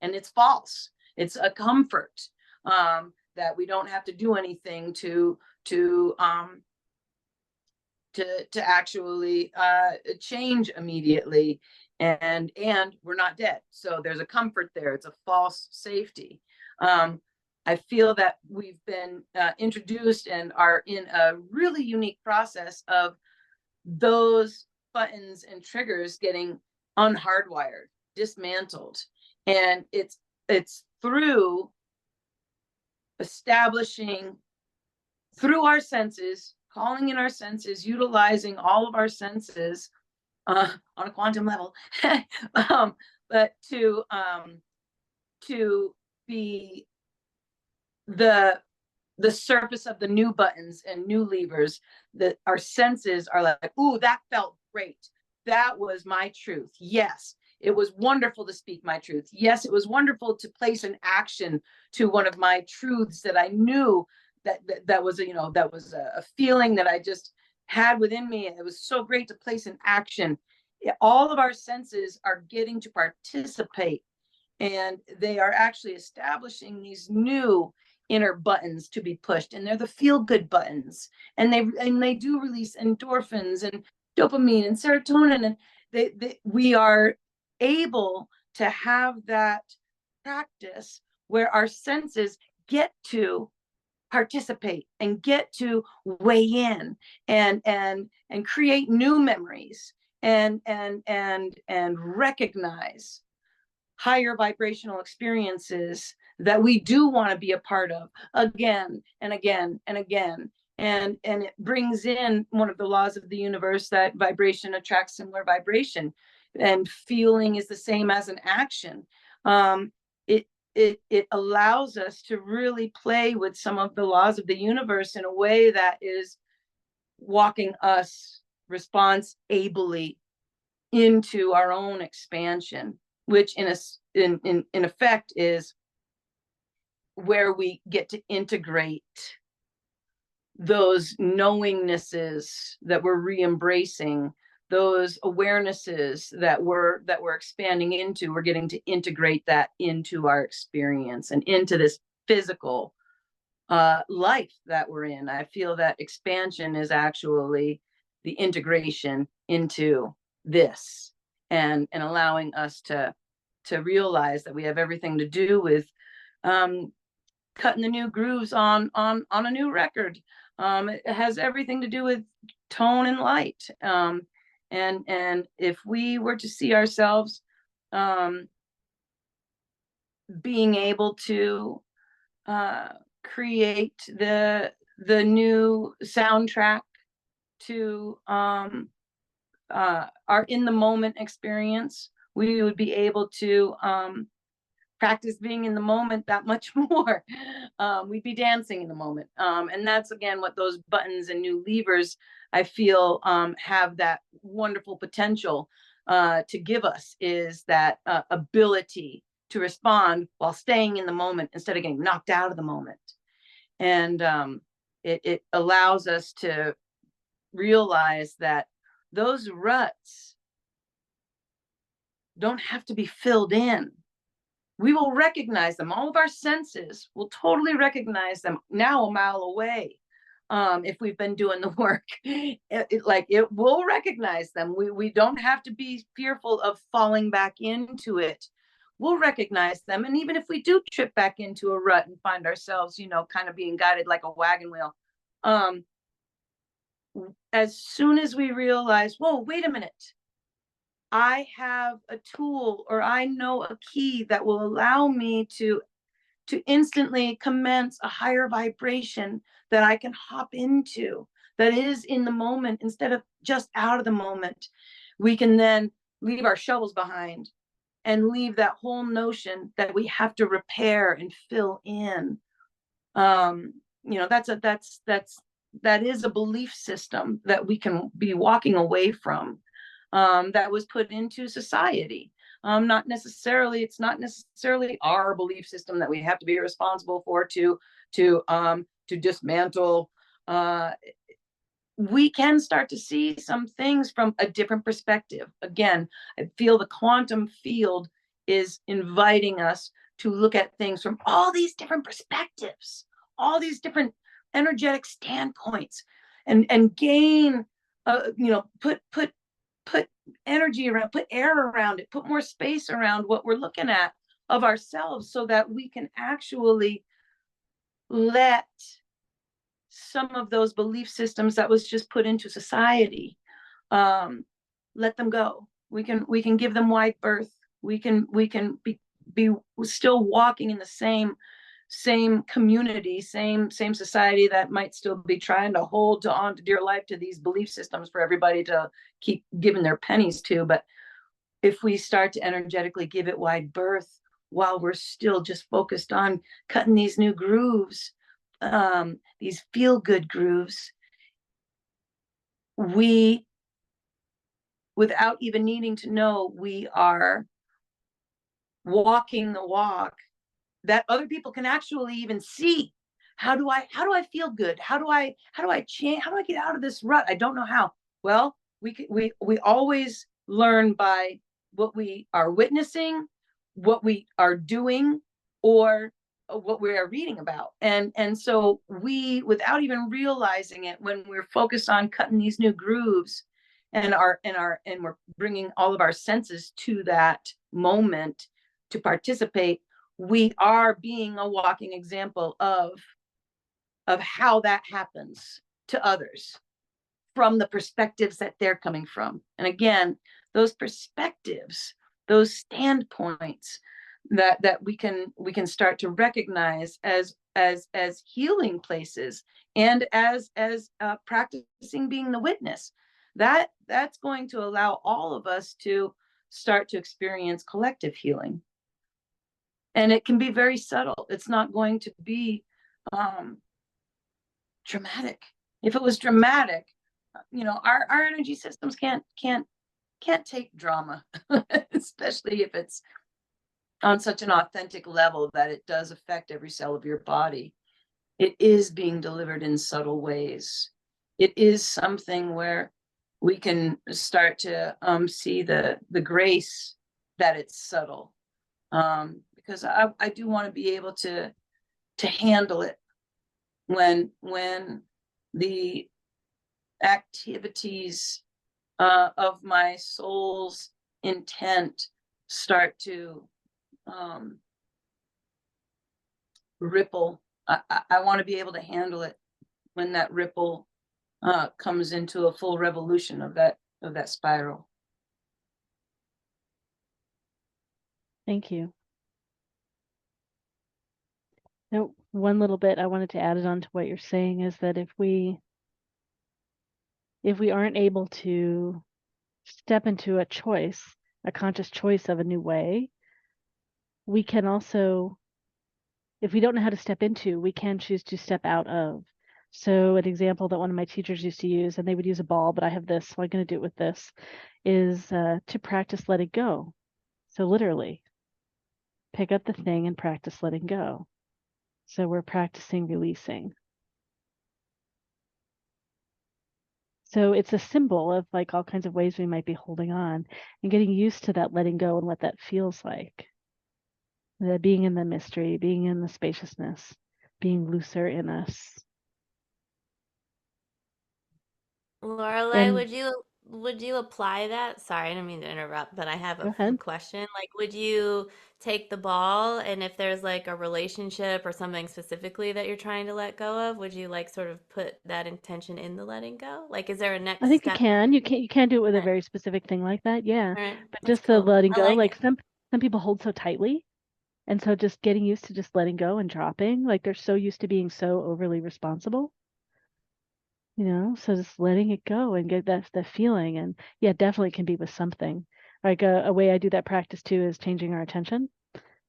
And it's false. It's a comfort that we don't have to do anything to actually change immediately, and we're not dead. So there's a comfort there. It's a false safety. I feel that we've been introduced and are in a really unique process of those buttons and triggers getting unhardwired, dismantled. And it's through establishing, through our senses, calling in our senses, utilizing all of our senses on a quantum level, but to be the surface of the new buttons and new levers, that our senses are like, ooh, that felt great. That was my truth. Yes, it was wonderful to speak my truth. Yes, it was wonderful to place an action to one of my truths that I knew that was a feeling that I just had within me. It was so great to place an action. All of our senses are getting to participate, and they are actually establishing these new inner buttons to be pushed, and they're the feel-good buttons, and they do release endorphins and dopamine and serotonin, and we are able to have that practice where our senses get to participate and get to weigh in and create new memories and recognize higher vibrational experiences that we do want to be a part of again and again and again. And it brings in one of the laws of the universe, that vibration attracts similar vibration, and feeling is the same as an action. It allows us to really play with some of the laws of the universe in a way that is walking us responsibly into our own expansion, which in effect is where we get to integrate those knowingnesses that we're re-embracing those awarenesses that we're expanding into, we're getting to integrate that into our experience and into this physical life that we're in. I feel that expansion is actually the integration into this, and allowing us to realize that we have everything to do with cutting the new grooves on a new record. It has everything to do with tone and light. And if we were to see ourselves being able to create the new soundtrack to our in the moment experience, we would be able to practice being in the moment that much more. We'd be dancing in the moment. And that's, again, what those buttons and new levers, I feel, have that wonderful potential to give us, is that ability to respond while staying in the moment instead of getting knocked out of the moment. And it allows us to realize that those ruts don't have to be filled in. We will recognize them. All of our senses will totally recognize them now a mile away. If we've been doing the work, it will recognize them. We don't have to be fearful of falling back into it. We'll recognize them. And even if we do trip back into a rut and find ourselves, kind of being guided like a wagon wheel, as soon as we realize, whoa, wait a minute, I have a tool, or I know a key that will allow me to instantly commence a higher vibration that I can hop into, that is in the moment instead of just out of the moment. We can then leave our shovels behind and leave that whole notion that we have to repair and fill in. That is a belief system that we can be walking away from, that was put into society. It's not necessarily our belief system that we have to be responsible for to dismantle. We can start to see some things from a different perspective. Again, I feel the quantum field is inviting us to look at things from all these different perspectives, all these different energetic standpoints, and gain, put energy around, put air around it, put more space around what we're looking at of ourselves, so that we can actually let some of those belief systems that was just put into society, let them go. We can give them wide berth. We can be still walking in the same community, same society that might still be trying to hold on to dear life to these belief systems for everybody to keep giving their pennies to. But if we start to energetically give it wide berth, while we're still just focused on cutting these new grooves, these feel-good grooves, we, without even needing to know, we are walking the walk that other people can actually even see. How do I feel good? How do I change? How do I get out of this rut? I don't know how. Well, we always learn by what we are witnessing, what we are doing, or what we are reading about. And so we, without even realizing it, when we're focused on cutting these new grooves, and we're bringing all of our senses to that moment to participate, we are being a walking example of how that happens to others from the perspectives that they're coming from. And again, those perspectives, those standpoints that we can start to recognize as healing places, and as practicing being the witness, that's going to allow all of us to start to experience collective healing. And it can be very subtle. It's not going to be dramatic. If it was dramatic, our energy systems can't take drama, especially if it's on such an authentic level that it does affect every cell of your body. It is being delivered in subtle ways. It is something where we can start to see the grace that it's subtle. Because I do want to be able to handle it when the activities of my soul's intent start to ripple. I want to be able to handle it when that ripple comes into a full revolution of that spiral. Thank you. Now, one little bit I wanted to add it on to what you're saying is that if we aren't able to step into a choice, a conscious choice of a new way, we can also, if we don't know how to step into, we can choose to step out of. So an example that one of my teachers used to use, and they would use a ball, but I have this, so I'm going to do it with this, is to practice letting go. So literally, pick up the thing and practice letting go. So we're practicing releasing. So it's a symbol of like all kinds of ways we might be holding on and getting used to that letting go and what that feels like. The being in the mystery, being in the spaciousness, being looser in us. Lorelai, And would you apply that? Sorry, I didn't mean to interrupt, but I have go a ahead. question. Like, would you take the ball, and if there's like a relationship or something specifically that you're trying to let go of, would you like sort of put that intention in the letting go? Like, is there a I next think you step? can. You can do it with a Okay. very specific thing like that. Yeah. All right. But That's just the cool. letting I go, like like it. some people hold so tightly. And so just getting used to just letting go and dropping, like they're so used to being so overly responsible, so just letting it go and get that feeling. And yeah, definitely can be with something. Like a way I do that practice too is changing our attention.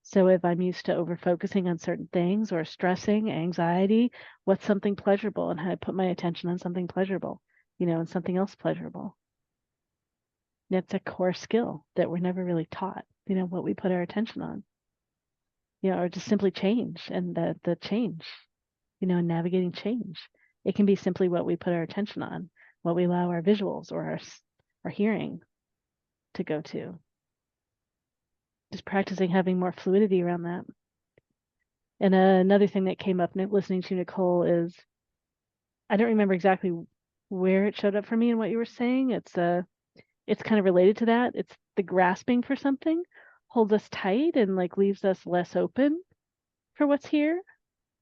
So if I'm used to over focusing on certain things or stressing, anxiety, what's something pleasurable, and how I put my attention on something pleasurable, and something else pleasurable. That's a core skill that we're never really taught, what we put our attention on, or just simply change and the change, navigating change. It can be simply what we put our attention on, what we allow our visuals or our hearing to go to. Just practicing having more fluidity around that. And another thing that came up listening to Nicole is, I don't remember exactly where it showed up for me and what you were saying. It's kind of related to that. It's the grasping for something holds us tight and like leaves us less open for what's here.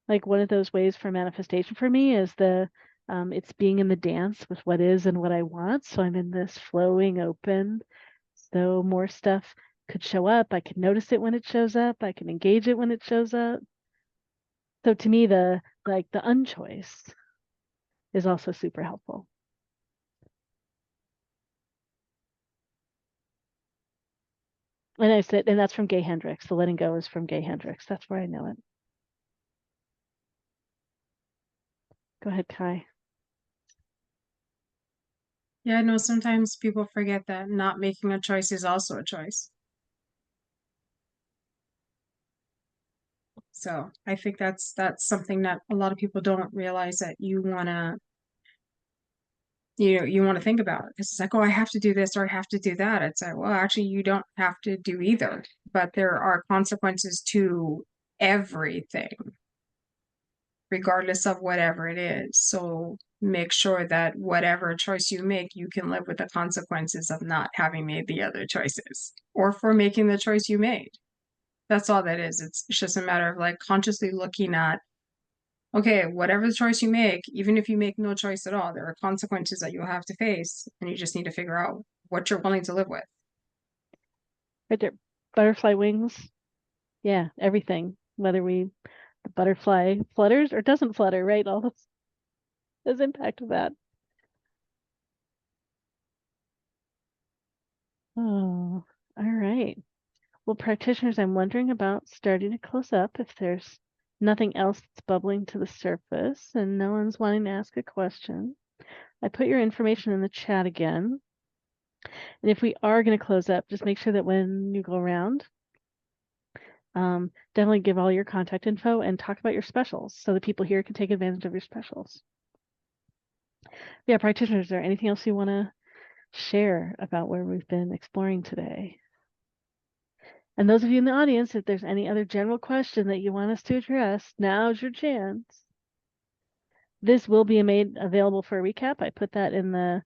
Like one of those ways for manifestation for me is it's being in the dance with what is and what I want. So I'm in this flowing open. So more stuff could show up. I can notice it when it shows up. I can engage it when it shows up. So to me, the unchoice is also super helpful. And I said, and that's from Gay Hendricks. The letting go is from Gay Hendricks. That's where I know it. Go ahead, Kai. Yeah, no, sometimes people forget that not making a choice is also a choice. So I think that's something that a lot of people don't realize, that you wanna think about it. It's like, oh, I have to do this or I have to do that. It's like, well, actually, you don't have to do either, but there are consequences to everything, regardless of whatever it is. So make sure that whatever choice you make, you can live with the consequences of not having made the other choices, or for making the choice you made. That's all that is. It's just a matter of like consciously looking at, okay, whatever the choice you make, even if you make no choice at all, there are consequences that you'll have to face, and you just need to figure out what you're willing to live with. Right there, butterfly wings. Yeah, everything. Whether the butterfly flutters or doesn't flutter, right? All this impact of that. Oh, all right. Well, practitioners, I'm wondering about starting to close up if there's nothing else that's bubbling to the surface and no one's wanting to ask a question. I put your information in the chat again. And if we are going to close up, just make sure that when you go around, definitely give all your contact info and talk about your specials so the people here can take advantage of your specials. Yeah, practitioners, is there anything else you want to share about where we've been exploring today. And those of you in the audience, if there's any other general question that you want us to address, now's your chance. This will be made available for a recap. I put that in the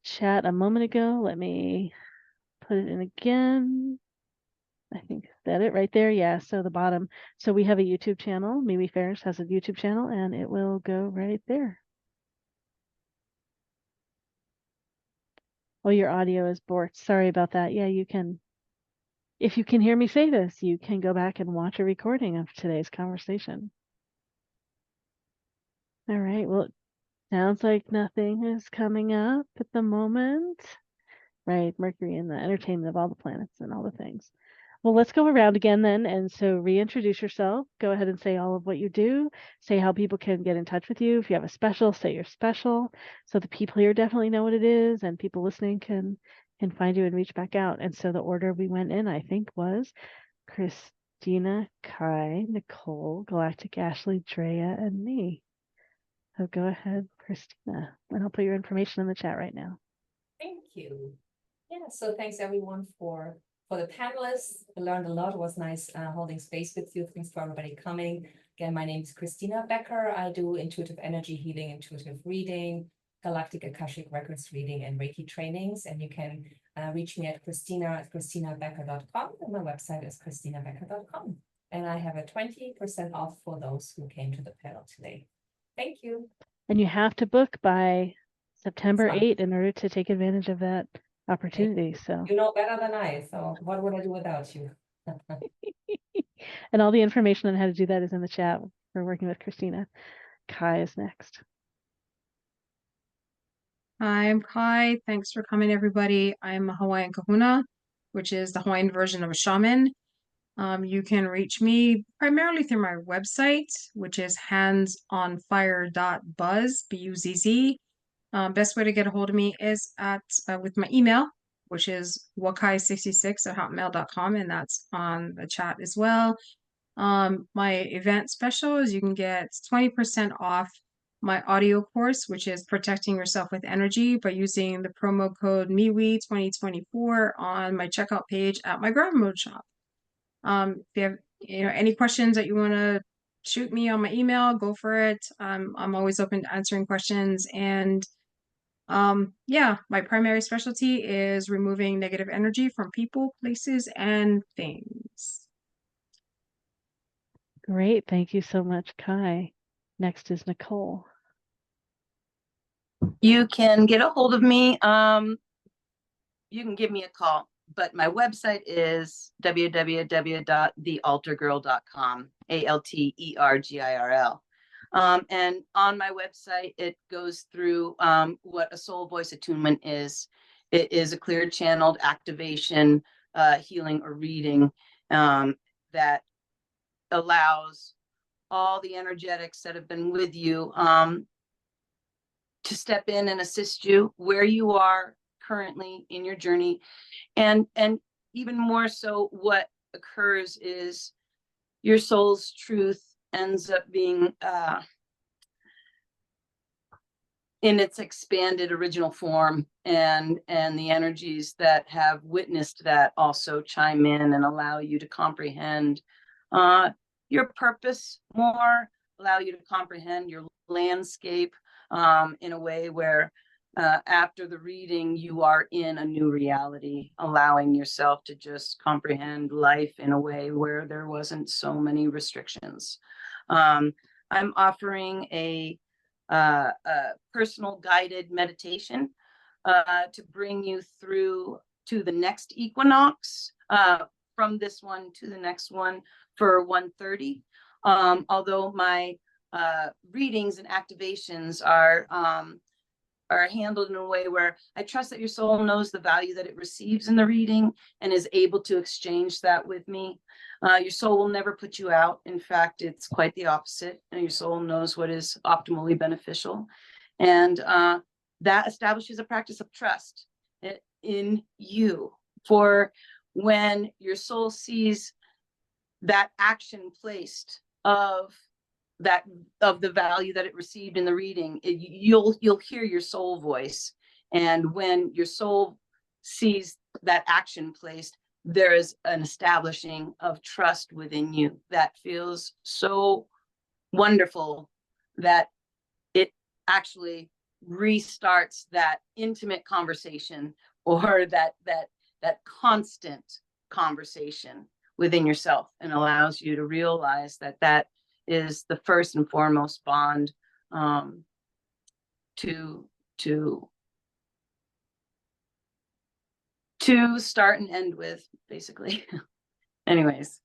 chat a moment ago. Let me put it in again. I think that it right there. Yeah, so the bottom. So we have a YouTube channel. MeWe Fairs has a YouTube channel, and it will go right there. Oh, your audio is borked. Sorry about that. Yeah, you can. If you can hear me say this, you can go back and watch a recording of today's conversation. All right. Well, it sounds like nothing is coming up at the moment. Right. Mercury and the entertainment of all the planets and all the things. Well, let's go around again then. And so reintroduce yourself. Go ahead and say all of what you do. Say how people can get in touch with you. If you have a special, say your special. So the people here definitely know what it is and people listening can find you and reach back out. And so the order we went in, I think, was Christina, Kai, Nicole, Galactic Ashley, Drea, and me. So go ahead, Christina, and I'll put your information in the chat right now. Thank you. Yeah, so thanks everyone for the panelists. I learned a lot. It was nice holding space with you. Thanks for everybody coming. Again, my name is Christina Becker. I do intuitive energy healing, intuitive reading, galactic Akashic records reading, and Reiki trainings. And you can reach me at christinabecker.com, and my website is christinabecker.com. And I have a 20% off for those who came to the panel today. Thank you. And you have to book by September Fine. 8 in order to take advantage of that opportunity. So, You know better than I, so what would I do without you? and all the information on how to do that is in the chat. We're working with Christina. Kai is next. Hi, I'm Kai. Thanks for coming, everybody. I'm a Hawaiian kahuna, which is the Hawaiian version of a shaman. You can reach me primarily through my website, which is handsonfire.buzz, B-U-Z-Z. Best way to get a hold of me is with my email, which is wakai66@hotmail.com, and that's on the chat as well. My event special is you can get 20% off my audio course, which is Protecting Yourself with Energy, by using the promo code MeWe 2024 on my checkout page at my grab mode shop. If you have any questions that you want to shoot me on my email, go for it. I'm always open to answering questions. And yeah, my primary specialty is removing negative energy from people, places, and things. Great. Thank you so much, Kai. Next is Nicole. You can get a hold of me. You can give me a call, but my website is www.thealtargirl.com, ALTERGIRL. And on my website, it goes through what a soul voice attunement is. It is a clear channeled activation, healing, or reading that allows all the energetics that have been with you to step in and assist you where you are currently in your journey. And even more so, what occurs is your soul's truth ends up being in its expanded original form, and the energies that have witnessed that also chime in and allow you to comprehend your purpose more, allow you to comprehend your landscape in a way where after the reading, you are in a new reality, allowing yourself to just comprehend life in a way where there wasn't so many restrictions. I'm offering a personal guided meditation to bring you through to the next equinox, from this one to the next one for 1:30. Although my readings and activations are handled in a way where I trust that your soul knows the value that it receives in the reading and is able to exchange that with me. Your soul will never put you out. In fact, it's quite the opposite. And your soul knows what is optimally beneficial. And that establishes a practice of trust in you. For when your soul sees that action placed of the value that it received in the reading, you'll hear your soul voice, And when your soul sees that action placed, there is an establishing of trust within you that feels so wonderful that it actually restarts that intimate conversation, or that constant conversation within yourself, and allows you to realize that that is the first and foremost bond, to to start and end with, basically. Anyways,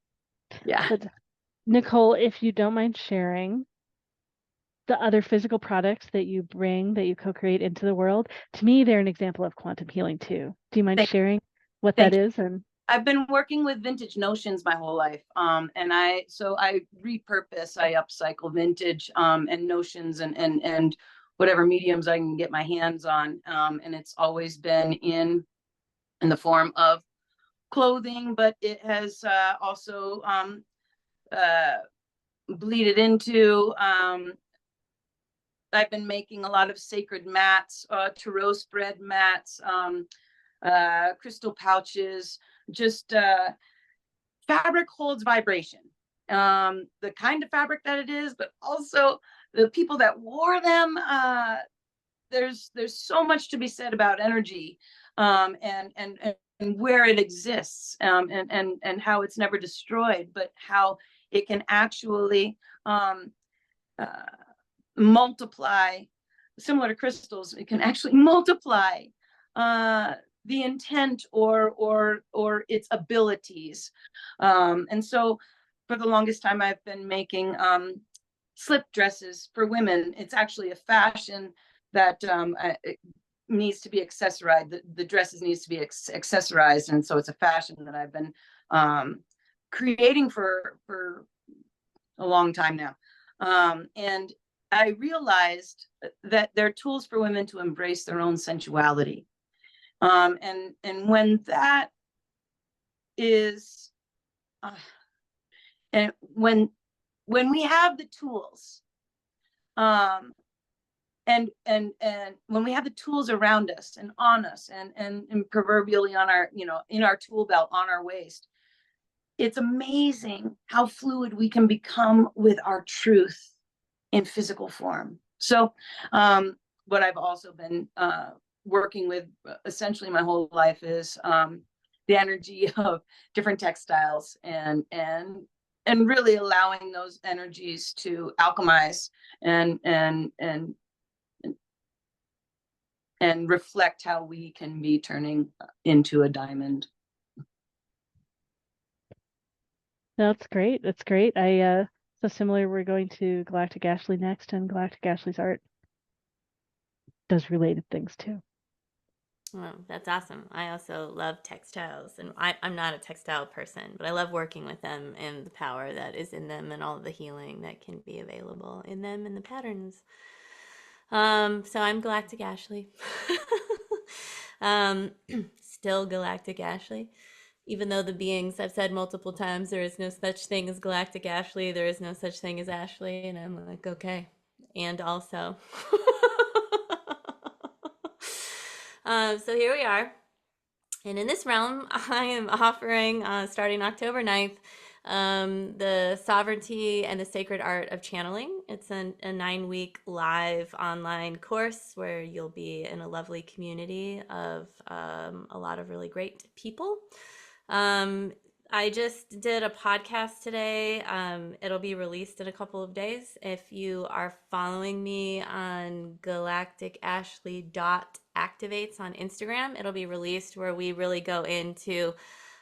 yeah. But Nicole, if you don't mind sharing the other physical products that you bring, that you co-create into the world, to me, they're an example of quantum healing too. Do you mind sharing what that is? And I've been working with vintage notions my whole life. And I repurpose, I upcycle vintage and notions and whatever mediums I can get my hands on. And it's always been in the form of clothing, but it has also bleeded into, I've been making a lot of sacred mats, tarot spread mats, crystal pouches, just fabric holds vibration. The kind of fabric that it is, but also the people that wore them. There's so much to be said about energy, and where it exists, and how it's never destroyed, but how it can actually multiply. Similar to crystals, it can actually multiply the intent or its abilities. And so for the longest time, I've been making slip dresses for women. It's actually a fashion that needs to be accessorized. The dresses needs to be accessorized, and so it's a fashion that I've been creating for a long time now. And I realized that they're tools for women to embrace their own sensuality. And when that is, and when we have the tools, and when we have the tools around us and on us, and proverbially on our, in our tool belt on our waist, it's amazing how fluid we can become with our truth in physical form. So what I've also been working with essentially my whole life is the energy of different textiles, and really allowing those energies to alchemize and reflect how we can be turning into a diamond. that's great. That's great. So similar, we're going to Galactic Ashley next, and Galactic Ashley's art does related things too. Oh, that's awesome. I also love textiles, and I'm not a textile person, but I love working with them and the power that is in them and all the healing that can be available in them and the patterns. So I'm Galactic Ashley. Still Galactic Ashley. Even though the beings, I've said multiple times, there is no such thing as Galactic Ashley, there is no such thing as Ashley, and I'm like, okay. And also. So here we are. And in this realm, I am offering, starting October 9th, the Sovereignty and the Sacred Art of Channeling. It's a 9-week live online course where you'll be in a lovely community of a lot of really great people. I just did a podcast today. It'll be released in a couple of days. If you are following me on galacticashley.activates on Instagram, it'll be released, where we really go into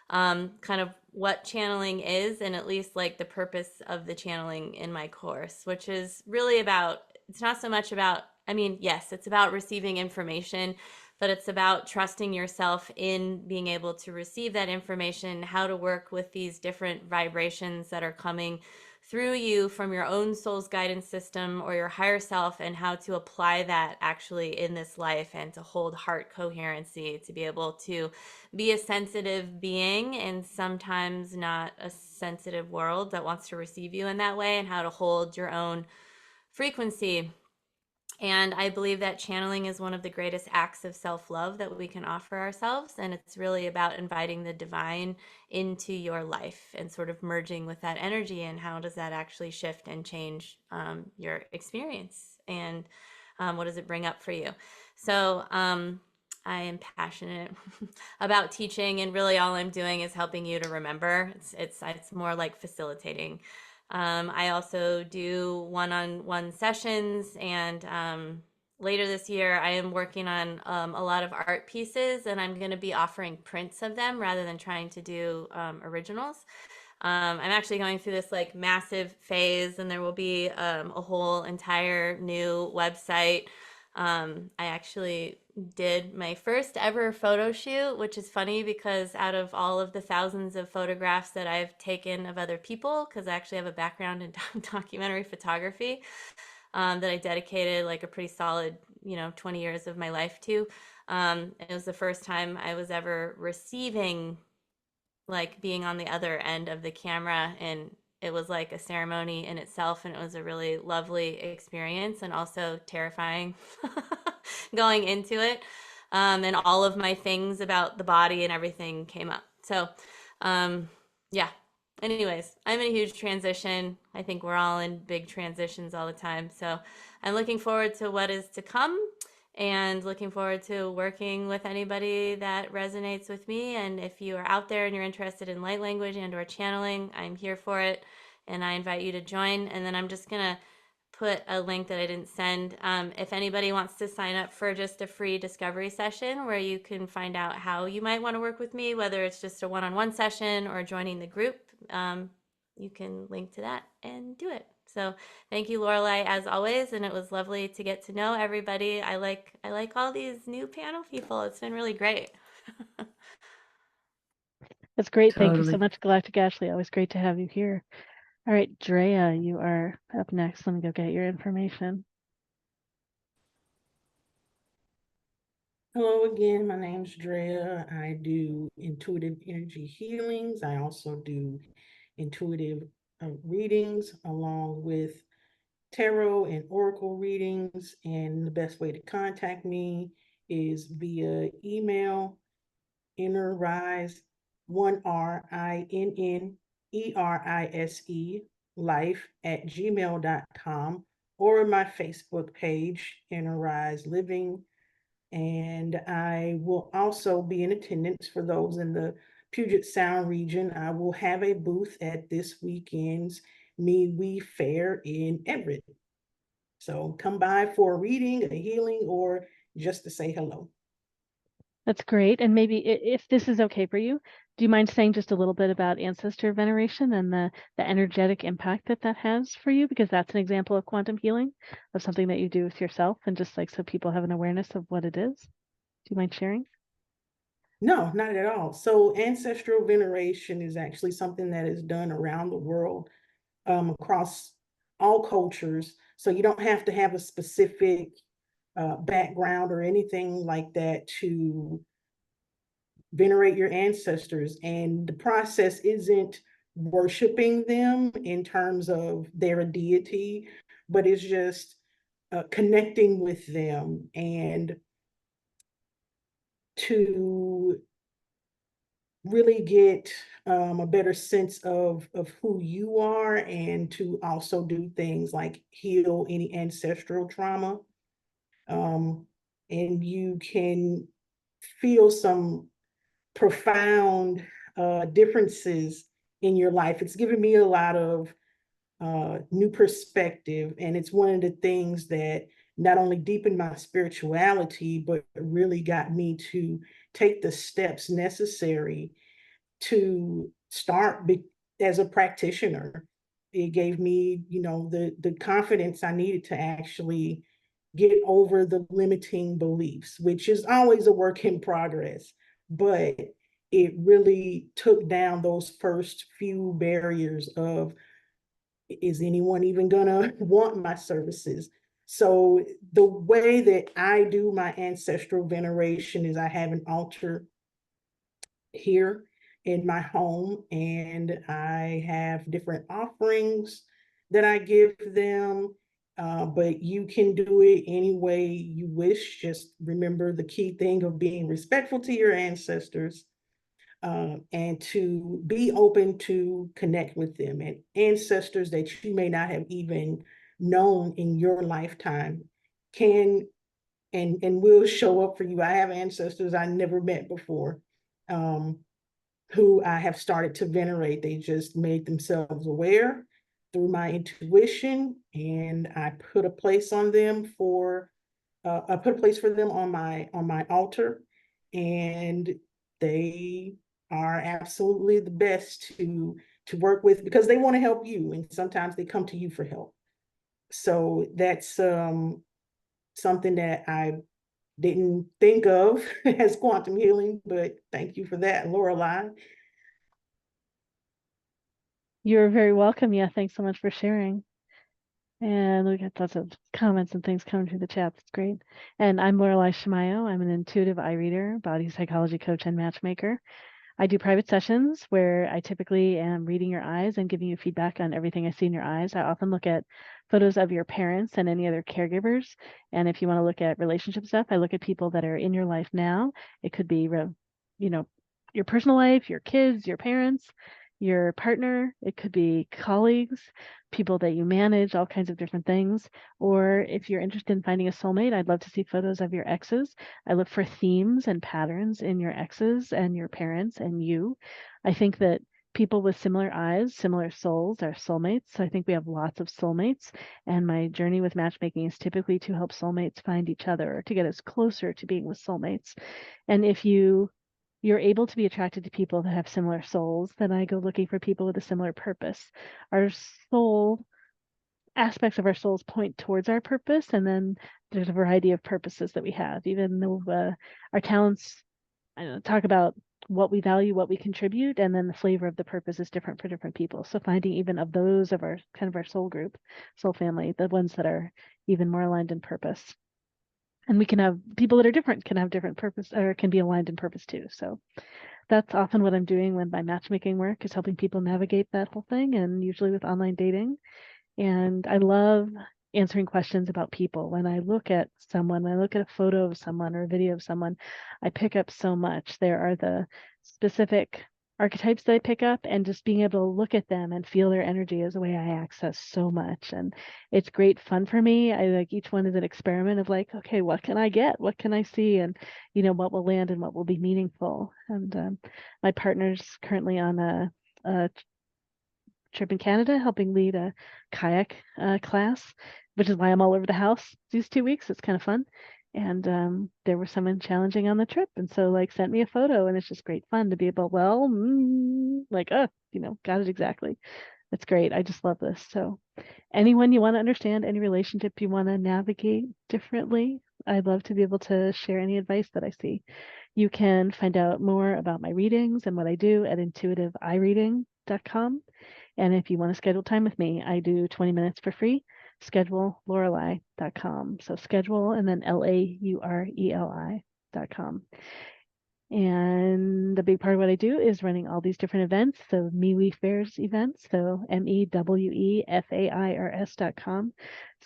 kind of what channeling is, and at least like the purpose of the channeling in my course, which is really about, it's not so much about, I mean, yes, it's about receiving information, but it's about trusting yourself in being able to receive that information, how to work with these different vibrations that are coming through you from your own soul's guidance system or your higher self, and how to apply that actually in this life, and to hold heart coherency, to be able to be a sensitive being in sometimes not a sensitive world that wants to receive you in that way, and how to hold your own frequency And I believe that channeling is one of the greatest acts of self love that we can offer ourselves. And it's really about inviting the divine into your life and sort of merging with that energy. And how does that actually shift and change your experience? And what does it bring up for you? So, I am passionate about teaching, and really all I'm doing is helping you to remember. It's more like facilitating. I also do one-on-one sessions, and later this year, I am working on a lot of art pieces, and I'm going to be offering prints of them rather than trying to do originals. I'm actually going through this like massive phase, and there will be a whole entire new website. I actually did my first ever photo shoot, which is funny because out of all of the thousands of photographs that I've taken of other people, because I actually have a background in documentary photography that I dedicated like a pretty solid, 20 years of my life to. It was the first time I was ever receiving, like being on the other end of the camera, and it was like a ceremony in itself, and it was a really lovely experience and also terrifying going into it. And all of my things about the body and everything came up. So yeah, anyways, I'm in a huge transition. I think we're all in big transitions all the time, so I'm looking forward to what is to come, and looking forward to working with anybody that resonates with me. And if you are out there and you're interested in light language and or channeling, I'm here for it, and I invite you to join. And then I'm just gonna put a link that I didn't send. If anybody wants to sign up for just a free discovery session where you can find out how you might want to work with me, whether it's just a one-on-one session or joining the group, you can link to that and do it. So thank you, Lorelai, as always, and it was lovely to get to know everybody. I like all these new panel people. It's been really great. That's great. Thank you so Totally. much, Galactic Ashley. Always great to have you here. All right, Drea, you are up next. Let me go get your information. Hello again, my name's Drea. I do intuitive energy healings. I also do intuitive readings along with tarot and oracle readings. And the best way to contact me is via email, innerrise, INNERISE, life@gmail.com, or my Facebook page, Innerrise Living. And I will also be in attendance for those in the Puget Sound region. I will have a booth at this weekend's MeWe Fair in Everett. So come by for a reading, a healing, or just to say hello. That's great. And maybe if this is okay for you, do you mind saying just a little bit about ancestor veneration and the energetic impact that that has for you? Because that's an example of quantum healing, of something that you do with yourself, and just like so people have an awareness of what it is. Do you mind sharing? No, not at all. So ancestral veneration is actually something that is done around the world, across all cultures. So you don't have to have a specific background or anything like that to venerate your ancestors. And the process isn't worshiping them in terms of they're a deity, but it's just connecting with them and to really get a better sense of who you are, and to also do things like heal any ancestral trauma. And you can feel some profound differences in your life. It's given me a lot of new perspective, and it's one of the things that not only deepened my spirituality, but really got me to take the steps necessary to start as a practitioner. It gave me, the confidence I needed to actually get over the limiting beliefs, which is always a work in progress. But it really took down those first few barriers of, is anyone even gonna want my services? So the way that I do my ancestral veneration is I have an altar here in my home, and I have different offerings that I give them. but you can do it any way you wish. Just remember the key thing of being respectful to your ancestors, and to be open to connect with them, and ancestors that you may not have even known in your lifetime can and will show up for you. I have ancestors I never met before, um, who I have started to venerate. They just made themselves aware through my intuition, and I put a place on them for I put a place for them on my altar, and they are absolutely the best to work with because they want to help you, and sometimes they come to you for help. So that's something that I didn't think of as quantum healing, but thank you for that, Lorelei. You're very welcome. Yeah, thanks so much for sharing. And we got lots of comments and things coming through the chat. That's great. And I'm Lorelei Shimayo. I'm an intuitive eye reader, body psychology coach, and matchmaker. I do private sessions where I typically am reading your eyes and giving you feedback on everything I see in your eyes. I often look at photos of your parents and any other caregivers. And if you want to look at relationship stuff, I look at people that are in your life now. It could be, you know, your personal life, your kids, your parents, your partner. It could be colleagues, people that you manage, all kinds of different things. Or if you're interested in finding a soulmate, I'd love to see photos of your exes. I look for themes and patterns in your exes and your parents and you. I think that people with similar eyes, similar souls are soulmates. So I think we have lots of soulmates. And my journey with matchmaking is typically to help soulmates find each other or to get us closer to being with soulmates. And if you're able to be attracted to people that have similar souls, then I go looking for people with a similar purpose. Our soul aspects of our souls point towards our purpose, and then there's a variety of purposes that we have. Even though our talents, I don't know, talk about what we value, what we contribute, and then the flavor of the purpose is different for different people. So finding even of those of our kind of our soul group, soul family, the ones that are even more aligned in purpose. And we can have people that are different, can have different purpose, or can be aligned in purpose too. So that's often what I'm doing when my matchmaking work is helping people navigate that whole thing, and usually with online dating. And I love answering questions about people. When I look at someone, when I look at a photo of someone or a video of someone, I pick up so much. There are the specific archetypes that I pick up, and just being able to look at them and feel their energy is a way I access so much. And it's great fun for me. I like each one is an experiment of like, okay, what can I get? What can I see? And, what will land and what will be meaningful. And my partner's currently on a trip in Canada, helping lead a kayak class, which is why I'm all over the house these 2 weeks. It's kind of fun. And there was someone challenging on the trip, and so like sent me a photo, and it's just great fun to be able, got it exactly. It's great. I just love this. So anyone you want to understand, any relationship you want to navigate differently, I'd love to be able to share any advice that I see. You can find out more about my readings and what I do at intuitiveeyereading.com. And if you want to schedule time with me, I do 20 minutes for free. Schedule Lorelei.com. So schedule and then LAURELI.com. And a big part of what I do is running all these different events. So MeWe Fairs events. So MEWEFAIRS.com.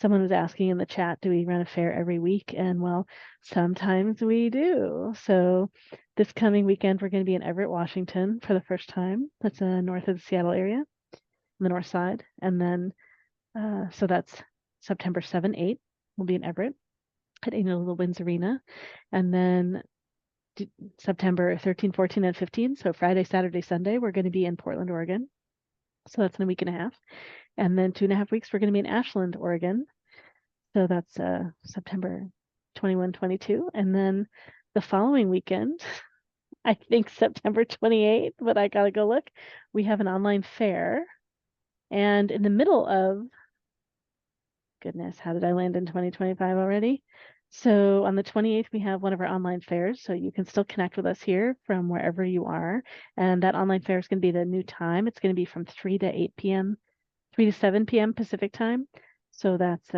Someone was asking in the chat, do we run a fair every week? And well, sometimes we do. So this coming weekend, we're going to be in Everett, Washington for the first time. That's north of the Seattle area, the north side. And then, so that's September 7, 8. We'll be in Everett at Angel Little Winds Arena. And then September 13, 14, and 15. So Friday, Saturday, Sunday, we're going to be in Portland, Oregon. So that's in a week and a half. And then 2.5 weeks, we're going to be in Ashland, Oregon. So that's September 21, 22. And then the following weekend, I think September 28th, but I got to go look. We have an online fair. And in the middle of, goodness, how did I land in 2025 already? So on the 28th, we have one of our online fairs. So you can still connect with us here from wherever you are. And that online fair is going to be the new time. It's going to be from 3 to 8 p.m., 3 to 7 p.m. Pacific time. So that's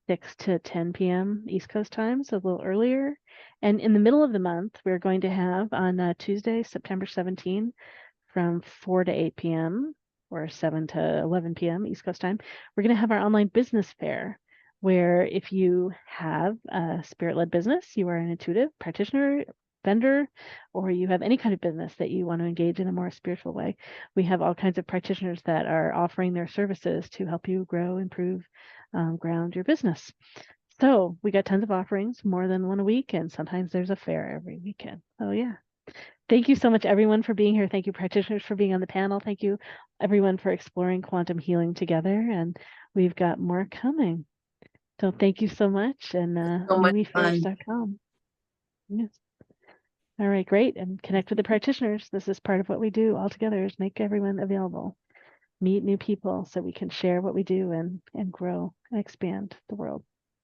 6 to 10 p.m. East Coast time, so a little earlier. And in the middle of the month, we're going to have on Tuesday, September 17, from 4 to 8 p.m. or 7 to 11 p.m. East Coast time, we're going to have our online business fair, where if you have a spirit-led business, you are an intuitive practitioner, vendor, or you have any kind of business that you want to engage in a more spiritual way, we have all kinds of practitioners that are offering their services to help you grow, improve, ground your business. So we got tons of offerings, more than one a week, and sometimes there's a fair every weekend. Oh yeah. Thank you so much, everyone, for being here. Thank you, practitioners, for being on the panel. Thank you, everyone, for exploring quantum healing together. And we've got more coming. So thank you so much. And So much fun. MeWeFairs.com. Yes. All right, great. And connect with the practitioners. This is part of what we do all together, is make everyone available. Meet new people so we can share what we do and grow and expand the world.